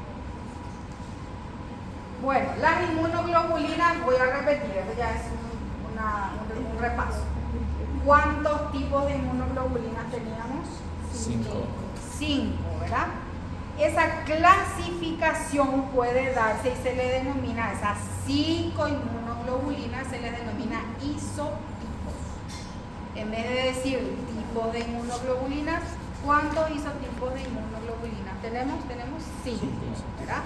Bueno, las inmunoglobulinas, voy a repetir, esto ya es un repaso. ¿Cuántos tipos de inmunoglobulinas teníamos? 5, ¿verdad? Esa clasificación puede darse y se le denomina, esas 5 inmunoglobulinas se les denomina isotipos. En vez de decir tipos de inmunoglobulinas, ¿cuántos isotipos de inmunoglobulinas tenemos? Tenemos 5, ¿verdad?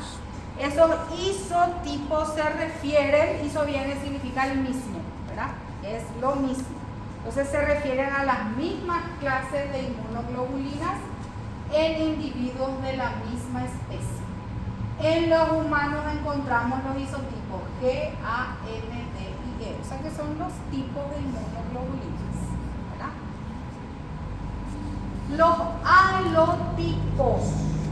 Esos isotipos se refieren, iso viene significa el mismo, ¿verdad? Es lo mismo. Entonces se refieren a las mismas clases de inmunoglobulinas en individuos de la misma especie. En los humanos encontramos los isotipos G, A, N, D y E, o sea que son los tipos de inmunoglobulinas, ¿verdad? Los halotipos,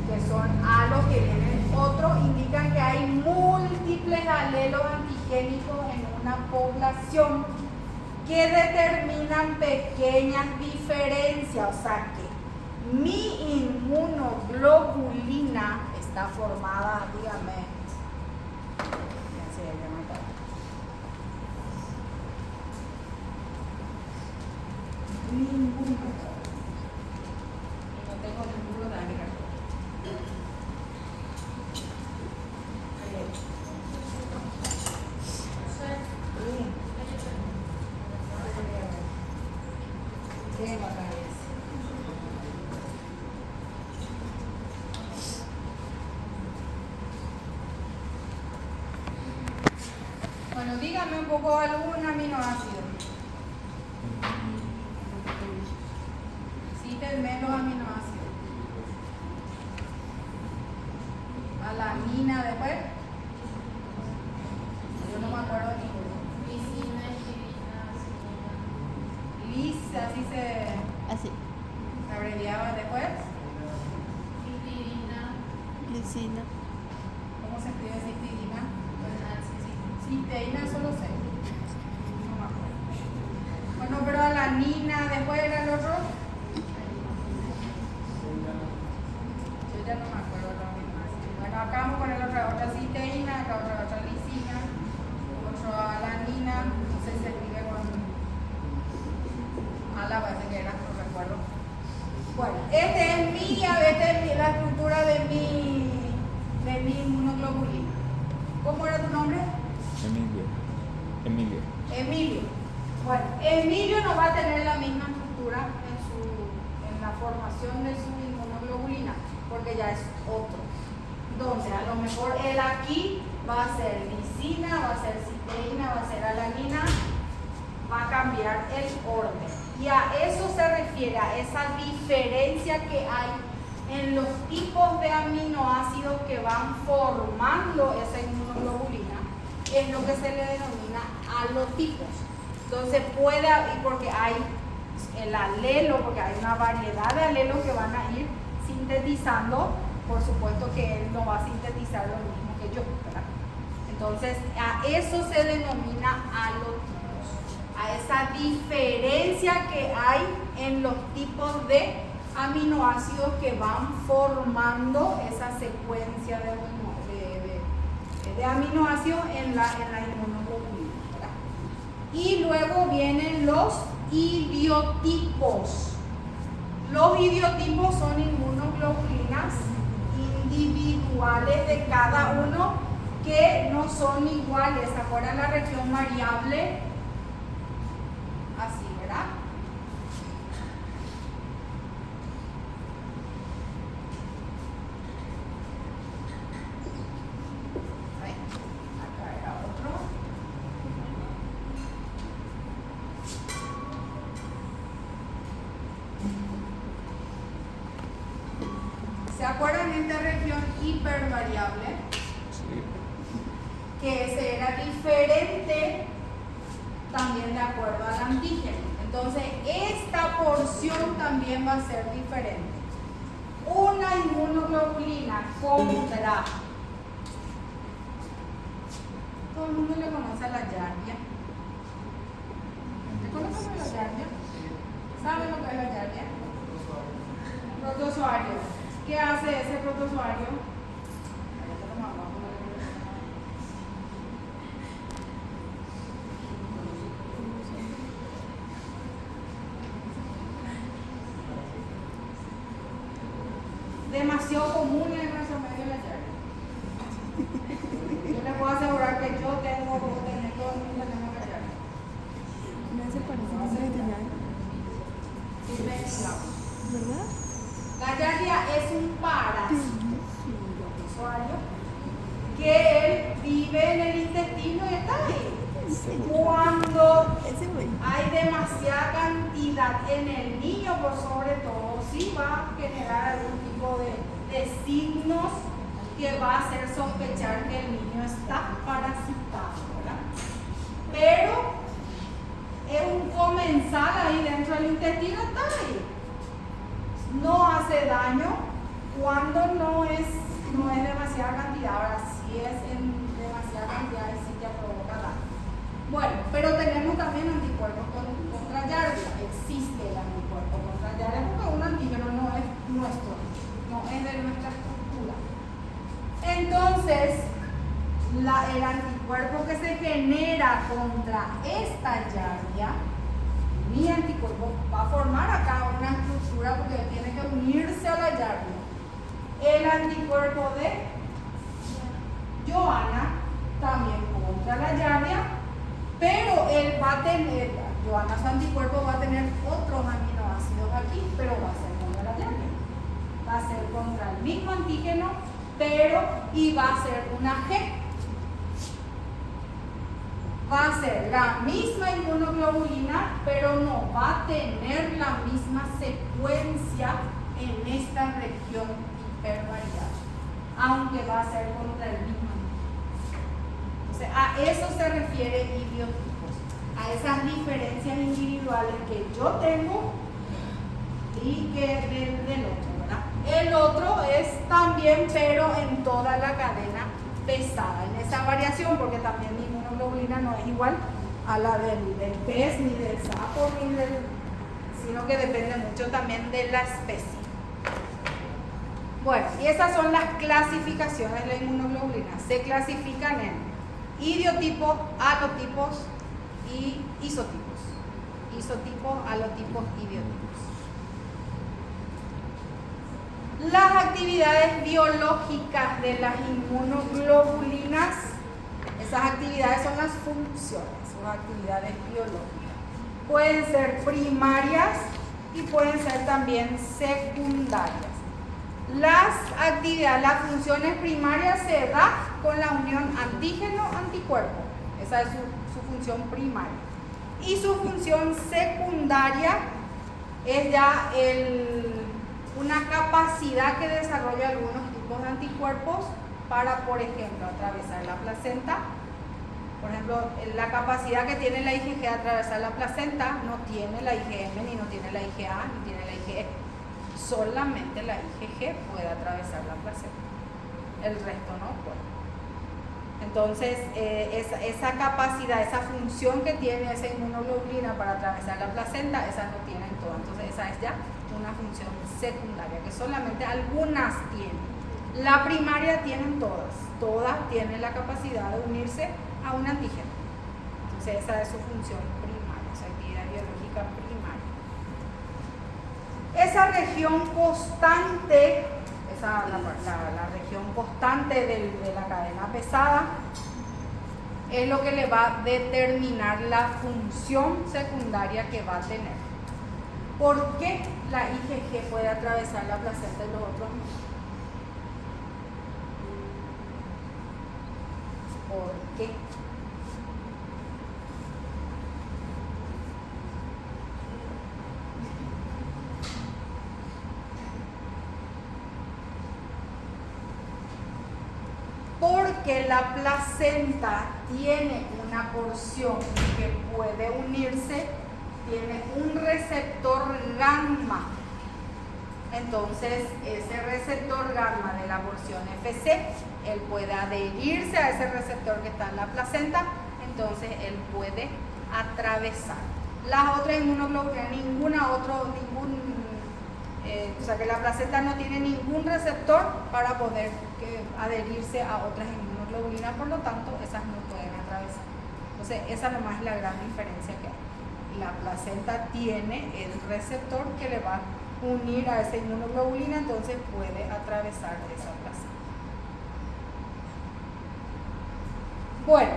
que son halos que vienen otros, indican que hay múltiples alelos antigénicos en una población que determinan pequeñas diferencias, o sea que mi inmunoglobulina está formada, dígame, ninguno. No tengo ninguno de agregar. Bueno, dígame un poco algún aminoácido. Cítenme los aminoácidos. Alanina después. Yo no me acuerdo de ninguno. Lis, así se abreviaba después. Lisina. ¿Cómo se escribe citidina? Citeína solo sé. No me acuerdo. Bueno, pero alanina alanina, después era el otro. Yo ya no me acuerdo lo mismo. Bueno, acá vamos con el otro, otra cisteína, acá otra lisina, otro alanina, no sé si se escribe con ala, parece que era, no recuerdo. Bueno, esta es la estructura de mi inmunoglobulina. ¿Cómo era tu nombre? Emilio. Bueno, Emilio no va a tener la misma estructura en la formación de su inmunoglobulina, porque ya es otro. Entonces, a lo mejor él aquí va a ser lisina, va a ser cisteína, va a ser alanina, va a cambiar el orden. Y a eso se refiere, a esa diferencia que hay en los tipos de aminoácidos que van formando esa inmunoglobulina, es lo que se le denomina halotipos. Entonces puede, porque hay el alelo, porque hay una variedad de alelos que van a ir sintetizando, por supuesto que él no va a sintetizar lo mismo que yo, ¿verdad? Entonces a eso se denomina halotipos, a esa diferencia que hay en los tipos de aminoácidos que van formando esa secuencia de aminoácidos en la inmunoglobulina, ¿verdad? Y luego vienen los idiotipos. Los idiotipos son inmunoglobulinas individuales de cada uno que no son iguales. ¿Se acuerdan la región variable? Así, ¿verdad? Acá era otro. ¿Se acuerdan de esta región hipervariable? Sí. Que ese era diferente también de acuerdo al antígeno. Entonces, esta porción también va a ser diferente. Una inmunoglobulina contra... Todo el mundo le conoce a la yardia. ¿Le conocen a la yardia? ¿Saben lo que es la yardia? Protozoario. ¿Qué hace ese protozoario? Demasiado común en nuestro medio la yardia. Yo les puedo asegurar que yo tengo, como tener todo el mundo tenemos la yardia. Me hace parecer que se tenía, ¿verdad? La yardia es un parasitozoario que él vive en el intestino y está ahí. Cuando hay demasiada cantidad en el niño, por sobre todo, sí va a generar algún tipo de signos que va a hacer sospechar que el niño está parasitado, ¿verdad? Pero es un comensal ahí dentro del intestino, está ahí. No hace daño cuando no es demasiada cantidad. Ahora, si es en demasiada cantidad, sí ya provoca daño. Bueno, pero tenemos también anticuerpos contra yardia. Existe el anticuerpo contra yardia porque un antígeno no es nuestro, no es de nuestra estructura. Entonces, el anticuerpo que se genera contra esta yardia, mi anticuerpo va a formar acá una estructura porque tiene que unirse a la yardia. El anticuerpo de Johanna también contra la yardia, pero él va a tener, Johanna su anticuerpo va a tener otros aminoácidos aquí, pero va a ser contra la yardia. Va a ser contra el mismo antígeno, pero y va a ser una G. Va a ser la misma inmunoglobulina, pero no va a tener la misma secuencia en esta región hipervariable, aunque va a ser contra el mismo antígeno. O sea, a eso se refiere idiotipos, a esas diferencias individuales que yo tengo y que del otro, ¿verdad? El otro es también, pero en toda la cadena pesada, en esa variación, porque también mi inmunoglobulina no es igual a la del pez, ni del sapo, ni del sino que depende mucho también de la especie. Bueno, y esas son las clasificaciones de la inmunoglobulina. Se clasifican en idiotipos, alotipos y isotipos. Isotipos, alotipos, idiotipos. Las actividades biológicas de las inmunoglobulinas, esas actividades son las funciones, son actividades biológicas. Pueden ser primarias y pueden ser también secundarias. Las actividades, las funciones primarias se da con la unión antígeno-anticuerpo. Esa es su función primaria. Y su función secundaria es ya una capacidad que desarrolla algunos tipos de anticuerpos para, por ejemplo, atravesar la placenta. Por ejemplo, la capacidad que tiene la IgG de atravesar la placenta no tiene la IgM, ni no tiene la IgA, ni tiene la IgE. Solamente la IgG puede atravesar la placenta. El resto no puede. Entonces, esa capacidad, esa función que tiene esa inmunoglobulina para atravesar la placenta, esa no tienen todas. Entonces, esa es ya una función secundaria, que solamente algunas tienen. La primaria tienen todas. Todas tienen la capacidad de unirse a un antígeno. Entonces, esa es su función primaria, su actividad biológica primaria. Esa región constante, la región constante de la cadena pesada, es lo que le va a determinar la función secundaria que va a tener. ¿Por qué la IgG puede atravesar la placenta y los otros no? ¿Por qué? Porque la placenta tiene una porción que puede unirse, tiene un receptor gamma. Entonces, ese receptor gamma de la porción FC, él puede adherirse a ese receptor que está en la placenta, entonces él puede atravesar. Las otras inmunoglobulinas, o sea que la placenta no tiene ningún receptor para poder adherirse a otras inmunoglobulinas, por lo tanto, esas no pueden atravesar. Entonces, esa nomás es la gran diferencia que hay. La placenta tiene el receptor que le va a unir a esa inmunoglobulina, entonces puede atravesar esa placenta. Bueno,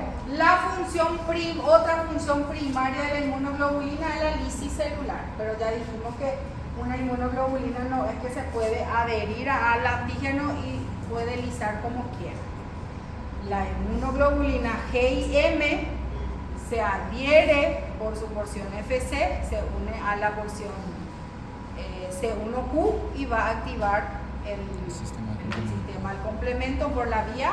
otra función primaria de la inmunoglobulina es la lisis celular, pero ya dijimos que una inmunoglobulina no es que se puede adherir al antígeno y puede lisar como quiera. La inmunoglobulina G y M se adhiere por su porción FC, se une a la porción C1Q y va a activar el sistema del complemento por la vía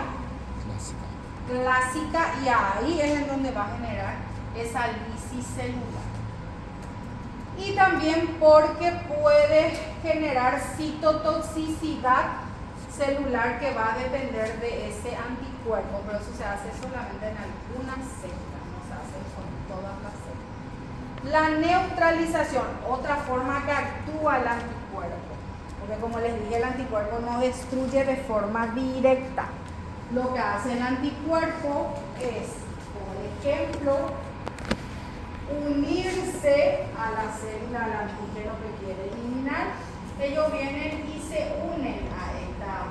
clásica, y ahí es en donde va a generar esa lisis celular. Y también porque puede generar citotoxicidad celular que va a depender de ese anticuerpo, pero eso se hace solamente en algunas células, no se hace con todas las células. La neutralización, otra forma que actúa el anticuerpo, porque como les dije, el anticuerpo no destruye de forma directa. Lo que hace el anticuerpo es, por ejemplo, unirse a la célula, al antígeno que quiere eliminar. Ellos vienen y se unen a esta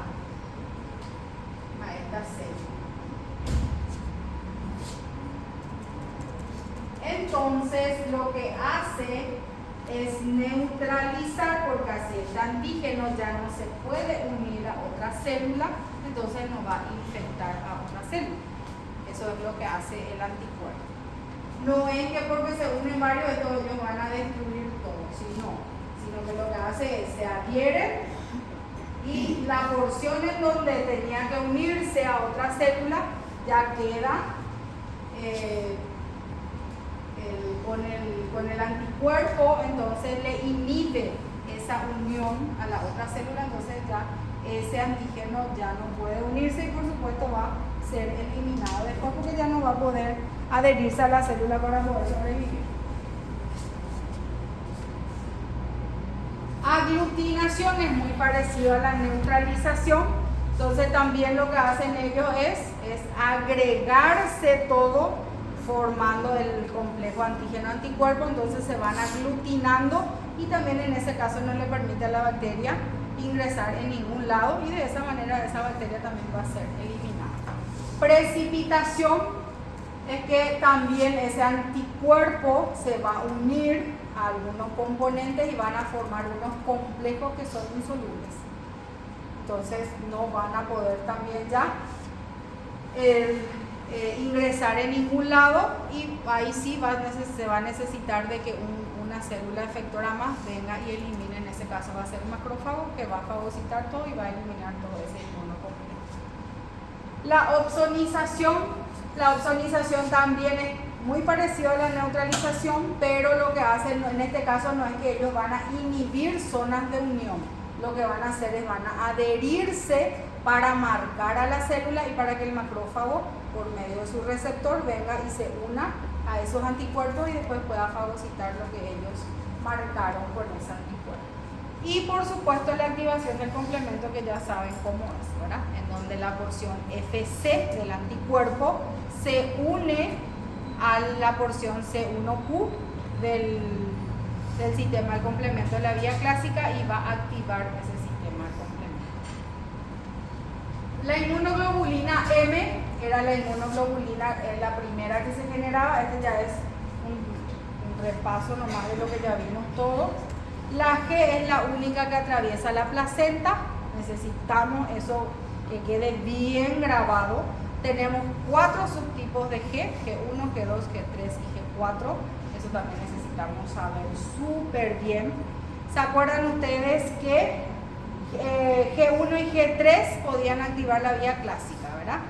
célula. Entonces, lo que hace es neutralizar, porque así el antígeno ya no se puede unir a otra célula, entonces no va a infectar a otra célula. Eso es lo que hace el anticuerpo. No es que porque se unen varios de todos ellos van a destruir todo, sino que lo que hace es se adhieren y la porción en donde tenía que unirse a otra célula ya queda con el anticuerpo, entonces le inhibe esa unión a la otra célula, entonces ya ese antígeno ya no puede unirse y por supuesto va a ser eliminado después porque ya no va a poder adherirse a la célula para poder sobrevivir. aglutinación es muy parecido a la neutralización, entonces también lo que hacen ellos es agregarse todo formando el complejo antígeno-anticuerpo, entonces se van aglutinando y también en ese caso no le permite a la bacteria ingresar en ningún lado y de esa manera esa bacteria también va a ser eliminada. Precipitación es que también ese anticuerpo se va a unir a algunos componentes y van a formar unos complejos que son insolubles. Entonces no van a poder también ya ingresar en ningún lado y ahí sí se va a necesitar de que una célula efectora más venga y elimine. En ese caso va a ser un macrófago que va a fagocitar todo y va a eliminar todo ese inmunocomplejo. La opsonización también es muy parecido a la neutralización, pero lo que hacen en este caso no es que ellos van a inhibir zonas de unión, lo que van a hacer es van a adherirse para marcar a la célula y para que el macrófago por medio de su receptor venga y se una a esos anticuerpos y después pueda fagocitar lo que ellos marcaron con ese anticuerpo. Y por supuesto la activación del complemento, que ya saben cómo es, ¿verdad? En donde la porción FC del anticuerpo se une a la porción C1Q del sistema del complemento de la vía clásica y va a activar ese sistema de complemento. La inmunoglobulina M era la inmunoglobulina, la primera que se generaba. Este ya es un repaso nomás de lo que ya vimos todo. La G es la única que atraviesa la placenta. Necesitamos eso que quede bien grabado. Tenemos 4 subtipos de G, G1, G2, G3 y G4. Eso también necesitamos saber súper bien. ¿Se acuerdan ustedes que G1 y G3 podían activar la vía clásica, ¿verdad?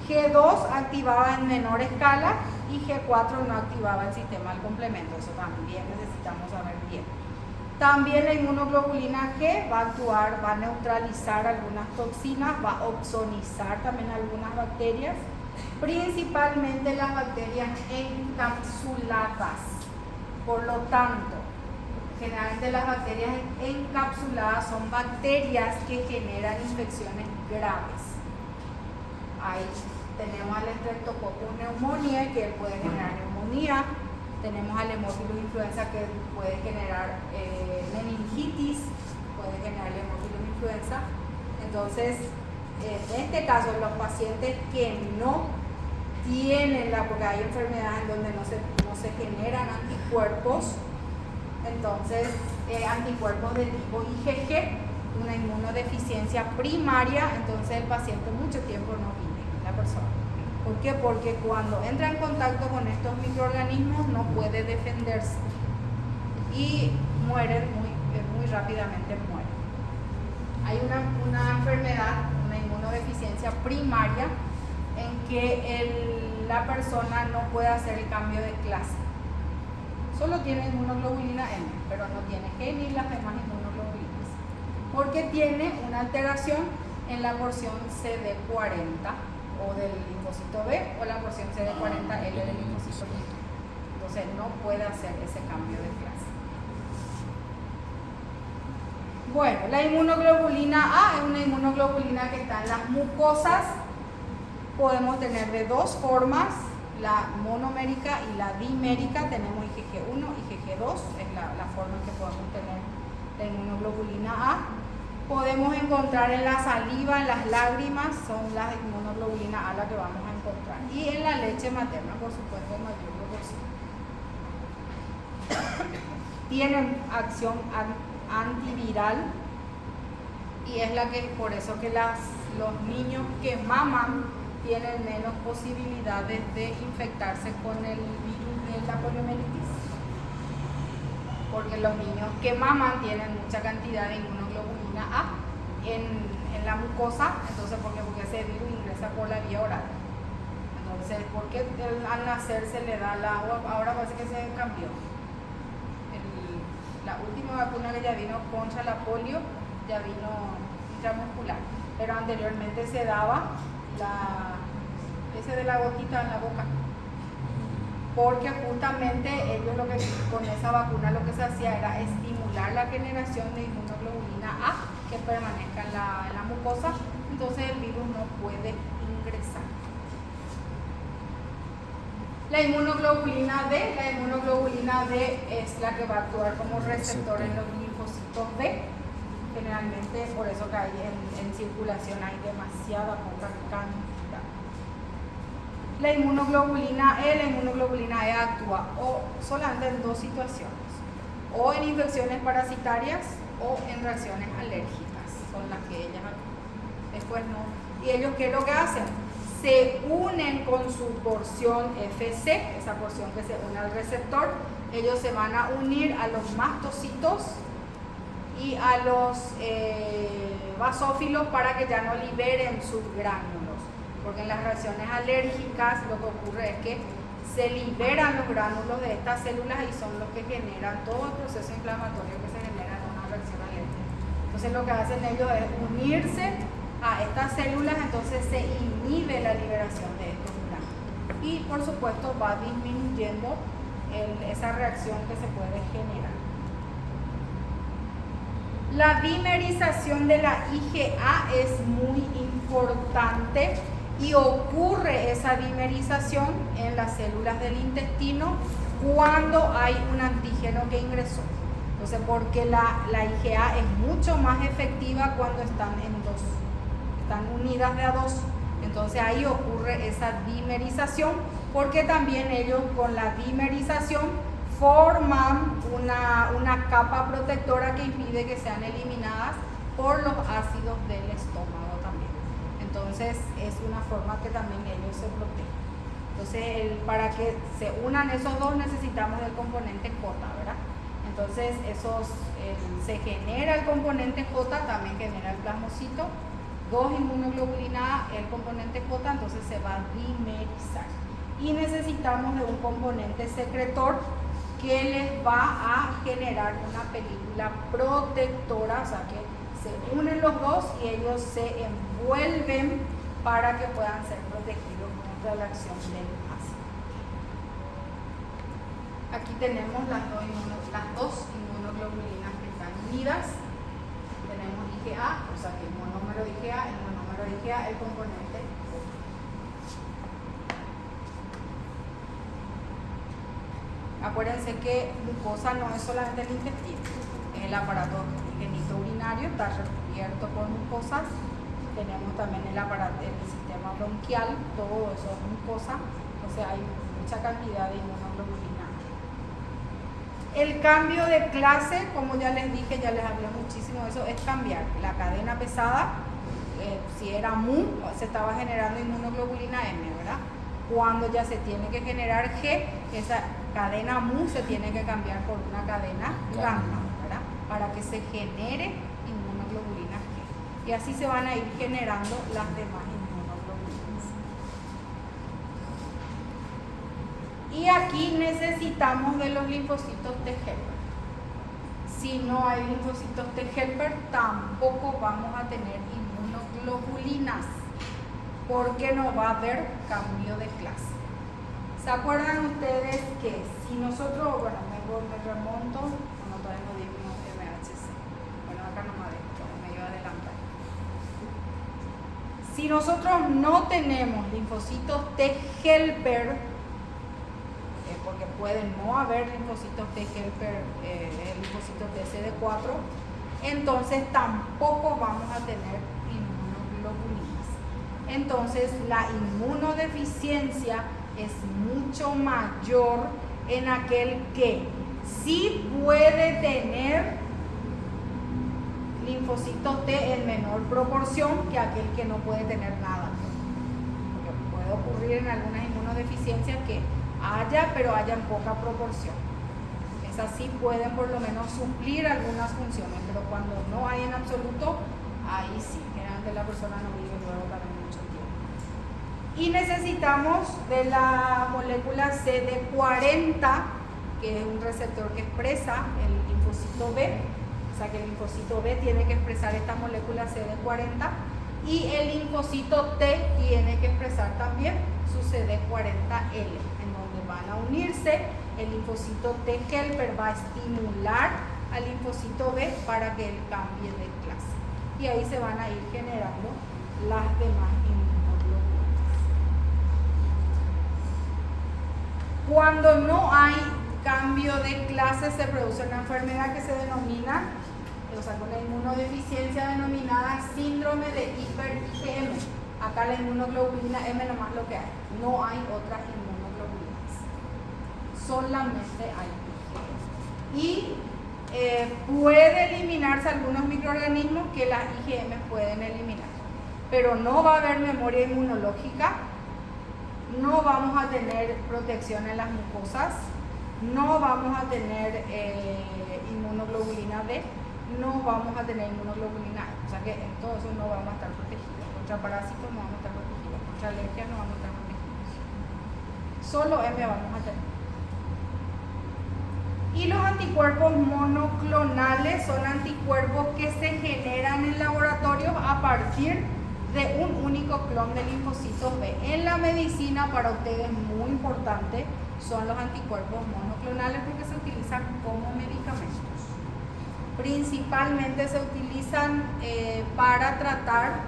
G2 activaba en menor escala y G4 no activaba el sistema del complemento. Eso también necesitamos saber bien. También la inmunoglobulina G va a actuar, va a neutralizar algunas toxinas, va a opsonizar también algunas bacterias, principalmente las bacterias encapsuladas. Por lo tanto, generalmente las bacterias encapsuladas son bacterias que generan infecciones graves. Ahí tenemos al Streptococcus pneumoniae, que puede generar neumonía. Tenemos al Haemophilus influenza, que puede generar meningitis, puede generar Haemophilus influenza. Entonces, en este caso, los pacientes que no tienen porque hay enfermedades en donde no se generan anticuerpos, entonces anticuerpos de tipo IgG, una inmunodeficiencia primaria, entonces el paciente mucho tiempo no vive, la persona. ¿Por qué? Porque cuando entra en contacto con estos microorganismos no puede defenderse y mueren muy rápidamente. Hay una enfermedad, una inmunodeficiencia primaria, en que la persona no puede hacer el cambio de clase. Solo tiene inmunoglobulina M, pero no tiene G ni las demás inmunoglobulinas, porque tiene una alteración en la porción CD40 o del linfocito B o la porción CD40L del linfocito B. Entonces no puede hacer ese cambio de clase. Bueno, la inmunoglobulina A es una inmunoglobulina que está en las mucosas. Podemos tener de dos formas, la monomérica y la dimérica. Tenemos IgG1 y IgG2, es la forma en que podemos tener la inmunoglobulina A. Podemos encontrar en la saliva, en las lágrimas, son las inmunoglobulinas A las que vamos a encontrar. Y en la leche materna, por supuesto, en mayor proporción. Tienen acción antiviral y es la que, por eso que los niños que maman tienen menos posibilidades de infectarse con el virus de la poliomielitis, porque los niños que maman tienen mucha cantidad de inmunoglobulina A en la mucosa. Entonces, ¿por qué? Porque ese virus ingresa por la vía oral. Entonces, porque al nacer se le da el agua, ahora parece que se cambió. La última vacuna que ya vino contra la polio ya vino intramuscular, pero anteriormente se daba ese de la gotita en la boca. porque justamente ellos con esa vacuna lo que se hacía era estimular la generación de inmunoglobulina A que permanezca en la mucosa, entonces el virus no puede ingresar. La inmunoglobulina D es la que va a actuar como receptor en los linfocitos B. Generalmente, por eso que hay en circulación hay demasiada poca cantidad. La inmunoglobulina E actúa o solamente en dos situaciones, o en infecciones parasitarias o en reacciones alérgicas, son las que ellas actúan. Después no. ¿Y ellos qué es lo que hacen? Se unen con su porción FC, esa porción que se une al receptor. Ellos se van a unir a los mastocitos y a los basófilos para que ya no liberen sus gránulos, porque en las reacciones alérgicas lo que ocurre es que se liberan los gránulos de estas células y son los que generan todo el proceso inflamatorio que se genera en una reacción alérgica. Entonces lo que hacen ellos es unirse a estas células, entonces se inhibe la liberación de estos gránulos y por supuesto va disminuyendo esa reacción que se puede generar. La dimerización de la IgA es muy importante y ocurre esa dimerización en las células del intestino cuando hay un antígeno que ingresó. Entonces, porque la IgA es mucho más efectiva cuando están unidas de a dos. Entonces ahí ocurre esa dimerización, porque también ellos con la dimerización forman una capa protectora que impide que sean eliminadas por los ácidos del estómago también. Entonces es una forma que también ellos se protegen. Entonces para que se unan esos dos necesitamos del componente J, ¿verdad? Entonces se genera el componente J, también genera el plasmocito, 2 inmunoglobulina A, el componente J, entonces se va a dimerizar. Y necesitamos de un componente secretor que les va a generar una película protectora, o sea que se unen los dos y ellos se envuelven para que puedan ser protegidos contra la acción del ácido. Aquí tenemos las dos inmunoglobulinas que están unidas. Tenemos IgA, o sea que el monómero de IgA, el componente. Acuérdense que mucosa no es solamente el intestino, es el aparato genitourinario, está recubierto por mucosas. Tenemos también el sistema bronquial, todo eso es mucosa, entonces hay mucha cantidad de inmunoglobulina. El cambio de clase, como ya les dije, ya les hablé muchísimo de eso, es cambiar la cadena pesada. Si era MU, se estaba generando inmunoglobulina M, ¿verdad? Cuando ya se tiene que generar G, esa cadena MU se tiene que cambiar por una cadena gamma, ¿verdad? Para que se genere inmunoglobulina G. Y así se van a ir generando las demás inmunoglobulinas. Y aquí necesitamos de los linfocitos T helper. Si no hay linfocitos T helper, tampoco vamos a tener inmunoglobulinas, porque no va a haber cambio de clase. ¿Se acuerdan ustedes que si nosotros, bueno, me remonto, no, todavía no dimos MHC, bueno, acá no me iba a adelantar. Si nosotros no tenemos linfocitos T helper, porque pueden no haber linfocitos T helper, linfocitos de CD4, entonces tampoco vamos a tener inmunoglobulinas. Entonces la inmunodeficiencia es mucho mayor en aquel que sí puede tener linfocitos T en menor proporción que aquel que no puede tener nada. Porque puede ocurrir en algunas inmunodeficiencias que haya, pero haya en poca proporción. Esas sí pueden por lo menos suplir algunas funciones, pero cuando no hay en absoluto, ahí sí, generalmente la persona no vive luego también mucho tiempo. Y necesitamos de la molécula CD40, que es un receptor que expresa el linfocito B, o sea que el linfocito B tiene que expresar esta molécula CD40 y el linfocito T tiene que expresar también su CD40L, en donde van a unirse unirse, el linfocito T helper va a estimular al linfocito B para que él cambie de clase. Y ahí se van a ir generando las demás inmunoglobulinas. Cuando no hay cambio de clase, se produce una enfermedad que se denomina, o sea, con la inmunodeficiencia denominada síndrome de hiper-IgM. Acá la inmunoglobulina M nomás lo que hay, no hay otras inmunoglobulinas, solamente hay IgM. Y puede eliminarse algunos microorganismos que las IgM pueden eliminar, pero no va a haber memoria inmunológica, no vamos a tener protección en las mucosas, no vamos a tener inmunoglobulina D, no vamos a tener inmunoglobulina A, o sea que en todo eso no vamos a estar protegidos, contra parásitos no vamos a estar protegidos, contra alergias no vamos a estar protegidos, solo M vamos a tener. Y los anticuerpos monoclonales son anticuerpos que se generan en laboratorios a partir de un único clon de linfocitos B. En la medicina, para ustedes muy importante, son los anticuerpos monoclonales porque se utilizan como medicamentos. Principalmente se utilizan para tratar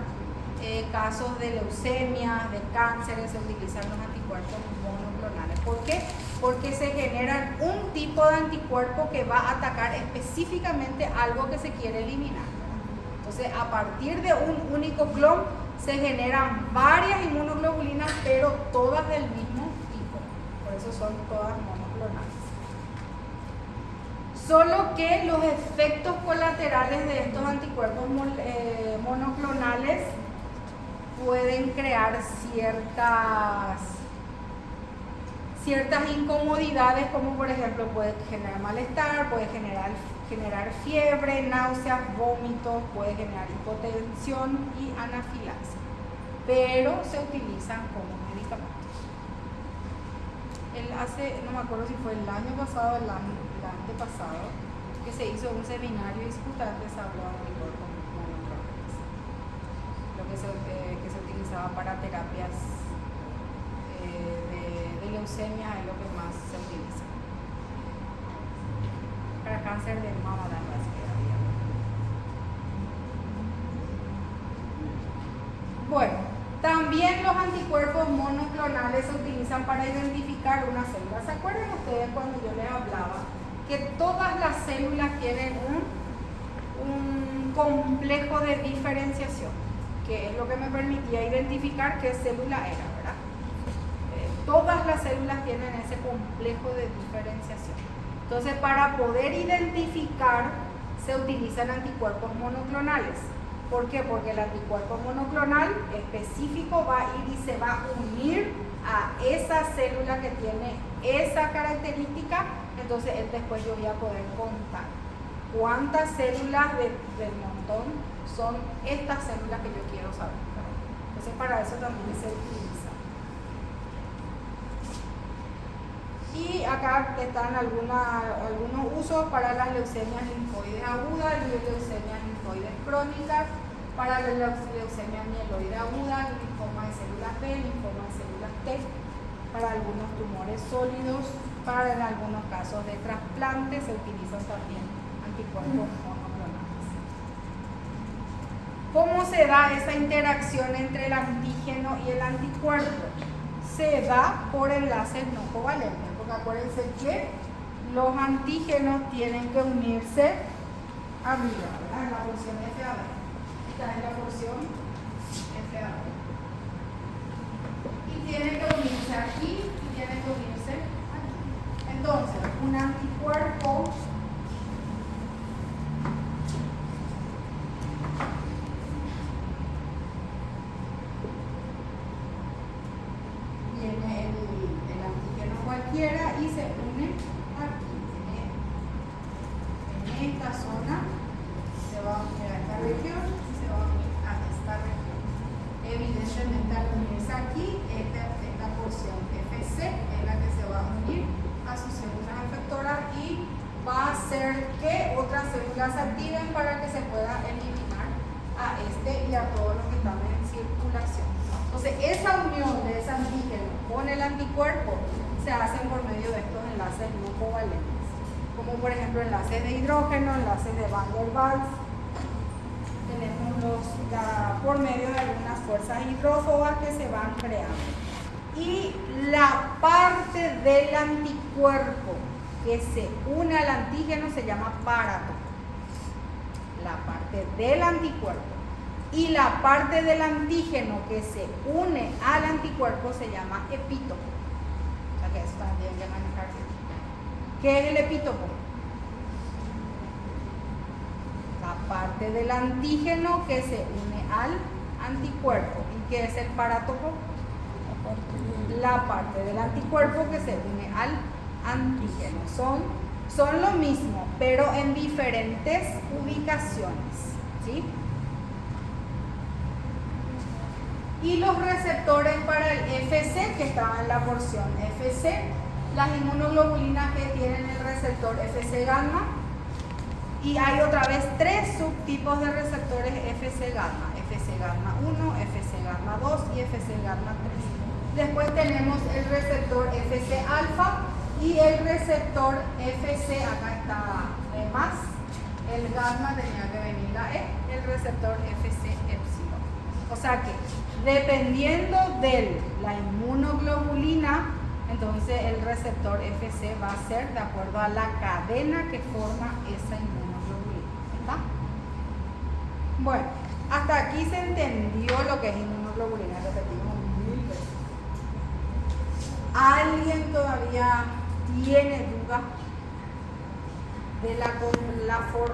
casos de leucemia, de cánceres, se utilizan los anticuerpos monoclonales. ¿Por qué? Porque se generan un tipo de anticuerpo que va a atacar específicamente algo que se quiere eliminar. Entonces, a partir de un único clon se generan varias inmunoglobulinas, pero todas del mismo tipo. Por eso son todas monoclonales. Solo que los efectos colaterales de estos anticuerpos monoclonales pueden crear ciertas incomodidades, como por ejemplo puede generar malestar, puede generar fiebre, náuseas, vómitos, puede generar hipotensión y anafilaxia, pero se utilizan como medicamentos. No me acuerdo si fue el año pasado o el antepasado, que se hizo un seminario y justamente se habló de anticuerpos monoclonales, lo que se utilizaba para terapias de leucemia, es lo que más se utiliza. Para cáncer de mama también se había. Bueno, también los anticuerpos monoclonales se utilizan para identificar una célula. ¿Se acuerdan ustedes cuando yo les hablaba que todas las células tienen un complejo de diferenciación, que es lo que me permitía identificar qué célula era, ¿verdad? Todas las células tienen ese complejo de diferenciación. Entonces, para poder identificar, se utilizan anticuerpos monoclonales. ¿Por qué? Porque el anticuerpo monoclonal específico va a ir y se va a unir a esa célula que tiene esa característica. Entonces, después yo voy a poder contar cuántas células del montón son estas células que yo quiero saber. Entonces, para eso también se utiliza. Y acá están algunos usos para las leucemias linfoides agudas y leucemias linfoides crónicas, para la leucemia mieloide aguda, linfoma de células B, linfoma de células T, para algunos tumores sólidos, para en algunos casos de trasplante se utilizan también anticuerpos monoclonales. ¿Cómo se da esa interacción entre el antígeno y el anticuerpo? Se da por enlaces no covalentes. Acuérdense que los antígenos tienen que unirse arriba, ¿verdad? En la porción FAB. Esta es la porción FAB. Y tienen que unirse aquí y tienen que unirse aquí. Entonces, un anticuerpo viene el antígeno cualquiera y se une aquí, en esta zona, se va a unir a esta región y se va a unir a esta región. Evidentemente, al unirse aquí, esta porción FC es la que se va a unir a sus células efectoras y va a hacer que otras células se activen para que se pueda eliminar a este y a todos los que están en circulación. Entonces, esa unión de ese antígeno con el anticuerpo se hace por medio de estos enlaces no covalentes, como por ejemplo enlaces de hidrógeno, enlaces de Van der Waals. Tenemos por medio de algunas fuerzas hidrófobas que se van creando. Y la parte del anticuerpo que se une al antígeno se llama parátopo. La parte del anticuerpo. Y la parte del antígeno que se une al anticuerpo se llama epítopo. O sea que eso también tienen que manejar. ¿Qué es el epítopo? La parte del antígeno que se une al anticuerpo. ¿Y qué es el parátopo? La parte del anticuerpo que se une al antígeno. Son lo mismo, pero en diferentes ubicaciones, ¿sí? Y los receptores para el FC, que estaban en la porción FC, las inmunoglobulinas que tienen el receptor FC gamma. Y hay otra vez 3 subtipos de receptores FC gamma. FC gamma 1, FC gamma 2 y FC gamma 3. Después tenemos el receptor FC alfa y el receptor FC, acá está E más, el gamma tenía que venir la E, el receptor FC epsilon. O sea que dependiendo de la inmunoglobulina, entonces el receptor FC va a ser de acuerdo a la cadena que forma esa inmunoglobulina. ¿Está? Bueno, hasta aquí se entendió lo que es inmunoglobulina, repetimos 1000 veces. ¿Alguien todavía tiene duda de la forma